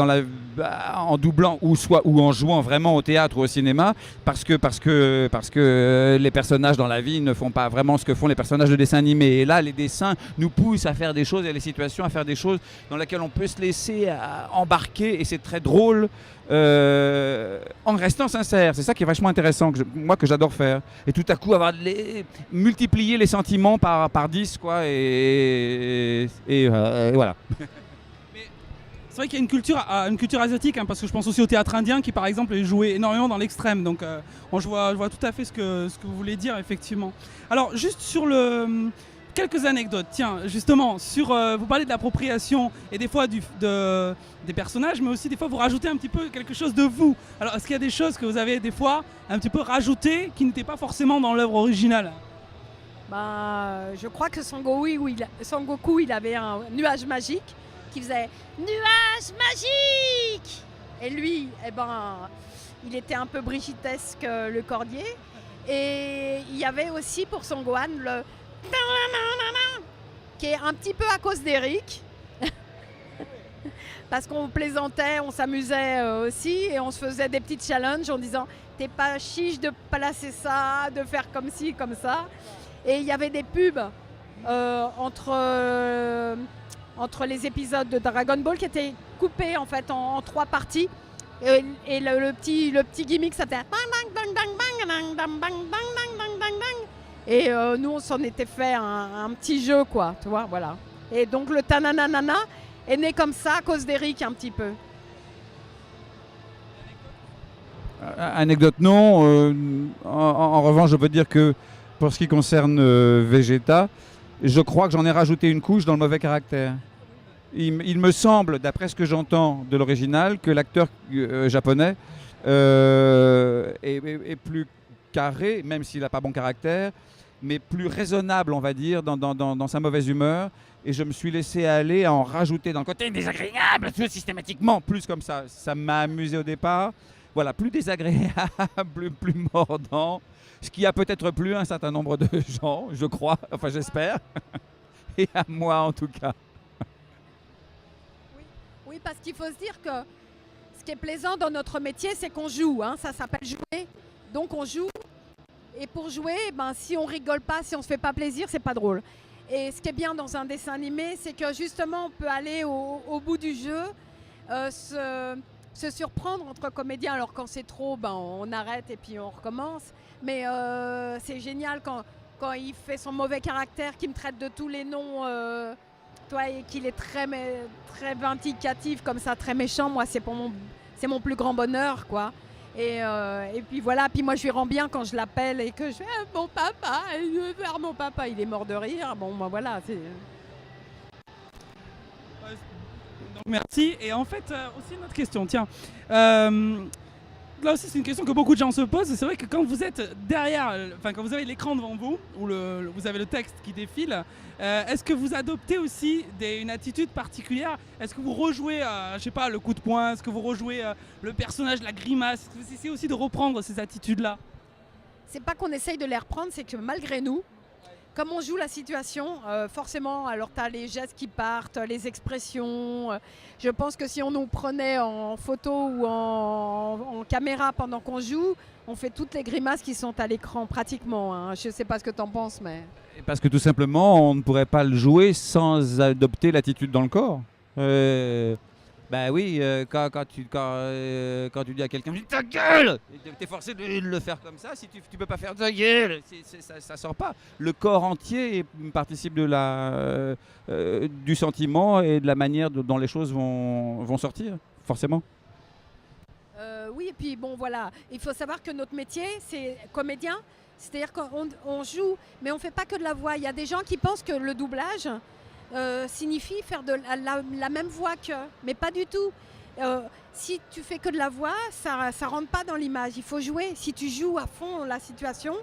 en doublant ou en jouant vraiment au théâtre ou au cinéma, parce que les personnages dans la vie ne font pas vraiment ce que font les personnages de dessins animés. Et là, les dessins nous poussent à faire des choses et les situations à faire des choses dans lesquelles on peut se laisser embarquer, et c'est très drôle en restant sincère. C'est ça qui est vachement intéressant, que j'adore faire. Et tout à coup, multiplier les sentiments par 10, quoi, et voilà. C'est vrai qu'il y a une culture asiatique, hein, parce que je pense aussi au théâtre indien qui, par exemple, est joué énormément dans l'extrême. Donc, je vois tout à fait ce que vous voulez dire, effectivement. Alors, juste sur quelques anecdotes. Tiens, justement, vous parlez de l'appropriation et des fois des personnages, mais aussi des fois vous rajoutez un petit peu quelque chose de vous. Alors, est-ce qu'il y a des choses que vous avez des fois un petit peu rajoutées qui n'étaient pas forcément dans l'œuvre originale? Je crois que Son Goku, il avait un nuage magique qui faisait « Nuage magique !» Et lui, il était un peu brigitesque, le cordier. Et il y avait aussi pour Son Gohan le qui est un petit peu à cause d'Eric. Parce qu'on plaisantait, on s'amusait aussi, et on se faisait des petits challenges en disant « T'es pas chiche de placer ça, de faire comme ci, comme ça ». Et il y avait des pubs entre les épisodes de Dragon Ball qui étaient coupés en fait en 3 parties. Et le petit gimmick, c'était et nous, on s'en était fait un petit jeu, quoi, tu vois, voilà. Et donc le tananana est né comme ça à cause d'Eric un petit peu. Anecdote non. En revanche, je peux dire que pour ce qui concerne Vegeta, je crois que j'en ai rajouté une couche dans le mauvais caractère. Il me semble, d'après ce que j'entends de l'original, que l'acteur japonais est plus carré, même s'il n'a pas bon caractère, mais plus raisonnable, on va dire, dans sa mauvaise humeur. Et je me suis laissé aller à en rajouter dans le côté désagréable, systématiquement, plus comme ça. Ça m'a amusé au départ. Voilà, plus désagréable, plus mordant. Ce qui a peut-être plu à un certain nombre de gens, je crois, enfin j'espère, et à moi en tout cas. Oui, parce qu'il faut se dire que ce qui est plaisant dans notre métier, c'est qu'on joue, hein, ça s'appelle jouer. Donc on joue, et pour jouer, si on rigole pas, si on se fait pas plaisir, c'est pas drôle. Et ce qui est bien dans un dessin animé, c'est que justement on peut aller au bout du jeu, se surprendre entre comédiens. Alors quand c'est trop, on arrête et puis on recommence. Mais c'est génial quand il fait son mauvais caractère, qu'il me traite de tous les noms, et qu'il est très vindicatif comme ça, très méchant. Moi, c'est mon plus grand bonheur, quoi. Et puis voilà, puis moi je lui rends bien quand je l'appelle et que je fais mon papa, il veut faire mon papa, il est mort de rire. Bon, voilà, c'est... Donc merci. Et en fait, aussi une autre question, tiens. Là aussi, c'est une question que beaucoup de gens se posent. C'est vrai que quand vous êtes derrière, quand vous avez l'écran devant vous, ou vous avez le texte qui défile, est-ce que vous adoptez aussi une attitude particulière? Est-ce que vous rejouez, je sais pas, le coup de poing? Est-ce que vous rejouez le personnage, la grimace? Est-ce que vous essayez aussi de reprendre ces attitudes-là? C'est pas qu'on essaye de les reprendre, c'est que malgré nous, comme on joue la situation, forcément, alors tu as les gestes qui partent, les expressions. Je pense que si on nous prenait en photo ou en caméra pendant qu'on joue, on fait toutes les grimaces qui sont à l'écran pratiquement. Hein. Je ne sais pas ce que tu en penses, mais... Parce que tout simplement, on ne pourrait pas le jouer sans adopter l'attitude dans le corps. Bah oui, quand tu dis à quelqu'un ta gueule, t'es forcé de le faire comme ça. Si tu peux pas faire ta gueule, ça sort pas. Le corps entier participe du sentiment et de la manière dont les choses vont sortir, forcément. Oui, et puis bon voilà, il faut savoir que notre métier, c'est comédien, c'est-à-dire qu'on joue, mais on ne fait pas que de la voix. Il y a des gens qui pensent que le doublage signifie faire la même voix qu'eux, mais pas du tout. Si tu fais que de la voix, ça rentre pas dans l'image, il faut jouer. Si tu joues à fond la situation,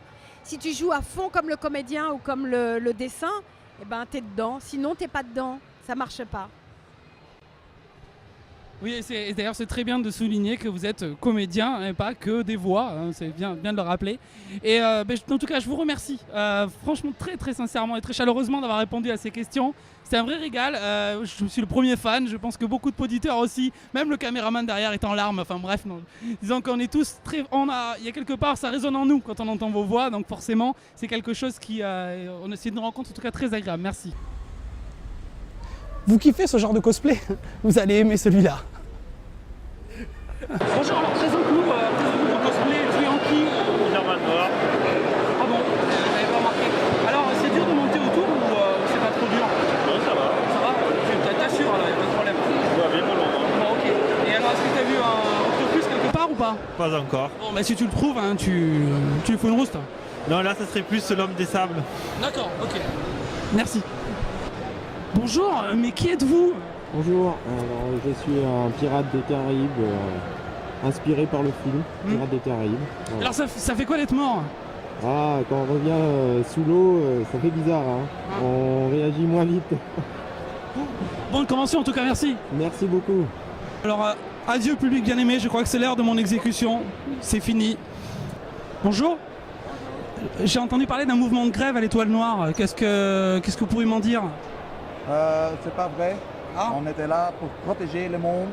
si tu joues à fond comme le comédien ou comme le dessin, eh ben, tu es dedans, sinon tu n'es pas dedans, ça marche pas. Oui, et d'ailleurs c'est très bien de souligner que vous êtes comédien et pas que des voix, hein, c'est bien de le rappeler. Et en tout cas je vous remercie franchement très très sincèrement et très chaleureusement d'avoir répondu à ces questions. C'est un vrai régal, je suis le premier fan, je pense que beaucoup de auditeurs aussi, même le caméraman derrière est en larmes, enfin bref, non. Disons qu'on est tous très... Il y a quelque part, ça résonne en nous quand on entend vos voix, donc forcément c'est quelque chose qui... on essaie de nous rencontrer en tout cas très agréable, merci. Vous kiffez ce genre de cosplay? Vous allez aimer celui-là. Bonjour, alors présente-nous ton cosplay, tu es en qui? German Noir. Ah bon, j'avais pas remarqué. Alors c'est dur de monter autour ou c'est pas trop dur? Non, ça va. Ça va? T'assures alors, y'a pas de problème. Ouais, bien pour longtemps. Bon, ok. Et alors est-ce que t'as vu un octopus quelque part ou pas? Pas encore. Bon, bah si tu le trouves, hein, tu lui fous une rouste. Non, là, ça serait plus l'homme des sables. D'accord, ok. Merci. Bonjour, mais qui êtes-vous? Bonjour, alors, je suis un pirate des Caraïbes, inspiré par le film Pirates des Caraïbes. Voilà. Alors ça fait quoi d'être mort? Ah, quand on revient sous l'eau, ça fait bizarre, hein. On réagit moins vite. Bonne convention en tout cas, merci. Merci beaucoup. Alors, adieu public bien aimé, je crois que c'est l'heure de mon exécution, c'est fini. Bonjour. J'ai entendu parler d'un mouvement de grève à l'Étoile Noire, qu'est-ce que vous pouvez m'en dire? C'est pas vrai. On était là pour protéger le monde,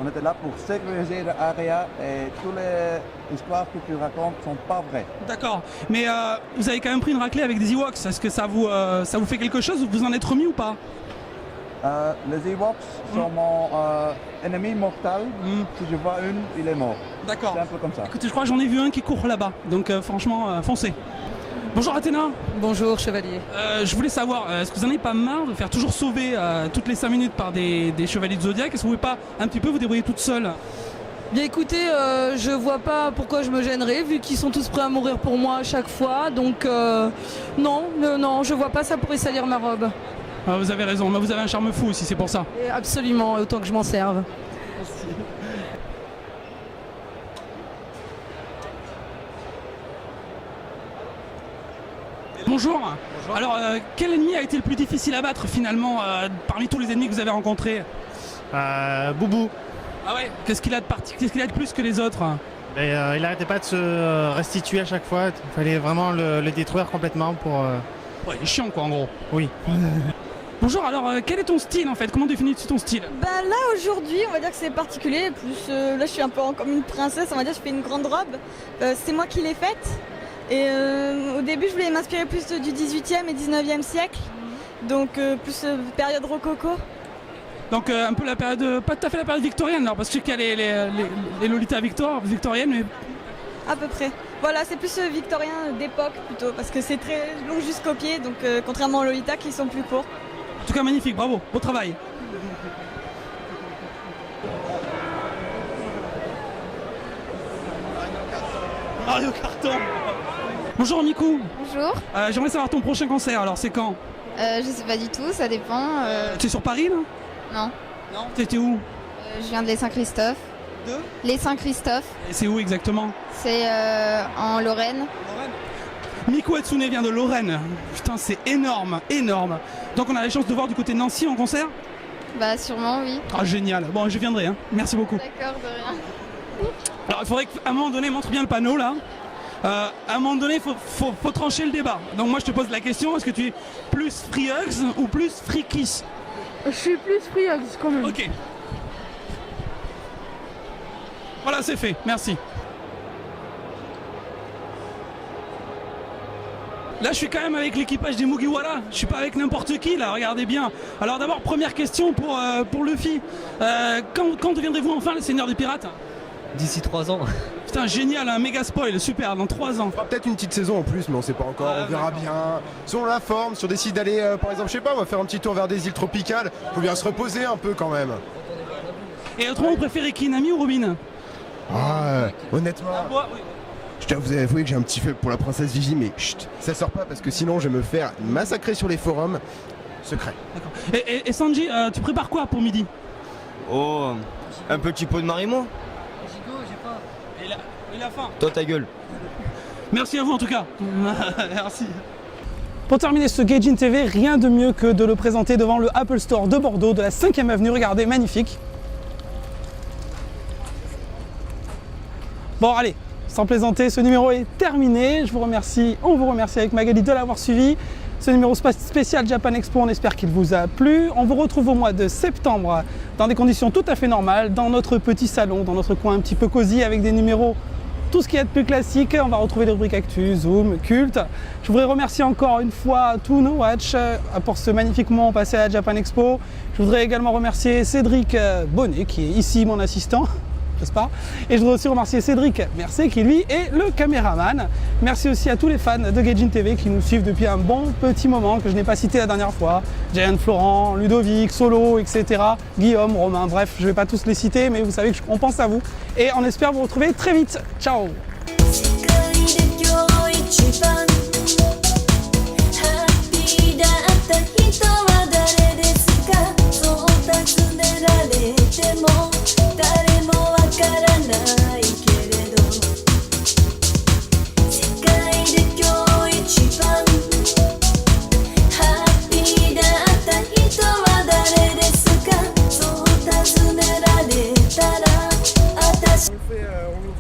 on était là pour sécuriser l'AREA et toutes les histoires que tu racontes sont pas vraies. D'accord, mais vous avez quand même pris une raclée avec des Ewoks, est-ce que ça vous fait quelque chose ou vous en êtes remis ou pas? Les Ewoks sont mon ennemi mortel, si je vois une, il est mort. D'accord. C'est un peu comme ça. Écoutez, je crois que j'en ai vu un qui court là-bas, donc franchement, foncez. Bonjour Athéna. Bonjour Chevalier. Je voulais savoir, est-ce que vous en avez pas marre de faire toujours sauver toutes les 5 minutes par des chevaliers de Zodiac? Est-ce que vous pouvez pas un petit peu vous débrouiller toute seule? Bien écoutez, je vois pas pourquoi je me gênerais vu qu'ils sont tous prêts à mourir pour moi à chaque fois. Donc non, je vois pas ça pourrait salir ma robe. Ah, vous avez raison, mais vous avez un charme fou aussi, c'est pour ça. Et absolument, autant que je m'en serve. Merci. Bonjour. Bonjour. Alors, quel ennemi a été le plus difficile à battre finalement parmi tous les ennemis que vous avez rencontrés? Boubou. Ah ouais. Qu'est-ce qu'il a de plus que les autres? Il n'arrêtait pas de se restituer à chaque fois. Il fallait vraiment le détruire complètement pour... Ouais, il est chiant quoi en gros. Oui. Bonjour, alors quel est ton style en fait? Comment définis-tu ton style? Bah là aujourd'hui on va dire que c'est particulier, plus là je suis un peu comme une princesse, on va dire je fais une grande robe, c'est moi qui l'ai faite et au début je voulais m'inspirer plus du 18e et 19e siècle, donc plus période rococo. Donc un peu la période, pas tout à fait la période victorienne alors, parce que je sais qu'il y a les Lolita victoriennes mais... À peu près. Voilà, c'est plus victorien d'époque plutôt, parce que c'est très long jusqu'aux pieds, donc contrairement aux Lolita qui sont plus courts. En tout cas magnifique, bravo, beau travail. Mario Carton. Bonjour Miku. Bonjour. J'aimerais savoir ton prochain concert, alors c'est quand? Je sais pas du tout, ça dépend. Tu es sur Paris là? Non. Non. T'étais où? Je viens de Les Saint-Christophe. De Les Saint-Christophe. Et c'est où exactement? C'est en Lorraine. Miku Hatsune vient de Lorraine. Putain, c'est énorme, énorme. Donc on a la chance de voir du côté de Nancy en concert? Bah sûrement oui. Ah génial, bon je viendrai, hein. Merci beaucoup. D'accord, de rien. Alors il faudrait qu'à un moment donné, montre bien le panneau là. À un moment donné, faut trancher le débat. Donc moi je te pose la question, est-ce que tu es plus Free Hugs ou plus Free Kiss? Je suis plus Free Hugs quand même. Ok. Voilà, c'est fait, merci. Là, je suis quand même avec l'équipage des Mugiwara. Je suis pas avec n'importe qui, là. Regardez bien. Alors d'abord, première question pour Luffy. Quand deviendrez-vous enfin le Seigneur des Pirates? D'ici 3 ans. Putain, génial, un méga spoil, super, dans 3 ans. On fera peut-être une petite saison en plus, mais on sait pas encore, on verra bien. Selon la forme, si on décide d'aller, par exemple, je sais pas, on va faire un petit tour vers des îles tropicales, faut bien se reposer un peu quand même. Et autrement, vous préférez qui, Nami ou Robin? Honnêtement, je dois vous avouer que j'ai un petit faible pour la princesse Vigie, mais chut, ça sort pas parce que sinon je vais me faire massacrer sur les forums. Secret. D'accord. Et Sanji, tu prépares quoi pour midi? Oh, un petit pot de marimo. Il a faim. Toi ta gueule. Merci à vous en tout cas. Merci. Pour terminer ce Gaijin TV, rien de mieux que de le présenter devant le Apple Store de Bordeaux, de la 5e avenue. Regardez, magnifique. Bon, allez, sans plaisanter, ce numéro est terminé. Je vous remercie, on vous remercie avec Magali de l'avoir suivi. Ce numéro spécial Japan Expo, on espère qu'il vous a plu. On vous retrouve au mois de septembre dans des conditions tout à fait normales, dans notre petit salon, dans notre coin un petit peu cosy, avec des numéros, tout ce qu'il y a de plus classique. On va retrouver les rubriques Actu, Zoom, Culte. Je voudrais remercier encore une fois tous nos watch pour ce magnifique moment passé à la Japan Expo. Je voudrais également remercier Cédric Bonnet, qui est ici mon assistant. N'est-ce pas? Et je voudrais aussi remercier Cédric Mercier qui lui est le caméraman. Merci aussi à tous les fans de Gaijin TV qui nous suivent depuis un bon petit moment que je n'ai pas cité la dernière fois. Giant Florent, Ludovic, Solo, etc. Guillaume, Romain, bref, je ne vais pas tous les citer, mais vous savez qu'on pense à vous. Et on espère vous retrouver très vite. Ciao!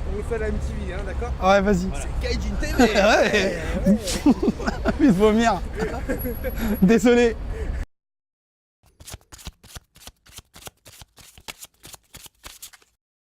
On le fait à la MTV, hein, d'accord? Ouais, vas-y. C'est Gaijin TV. Ouais. Il faut vomir. Désolé.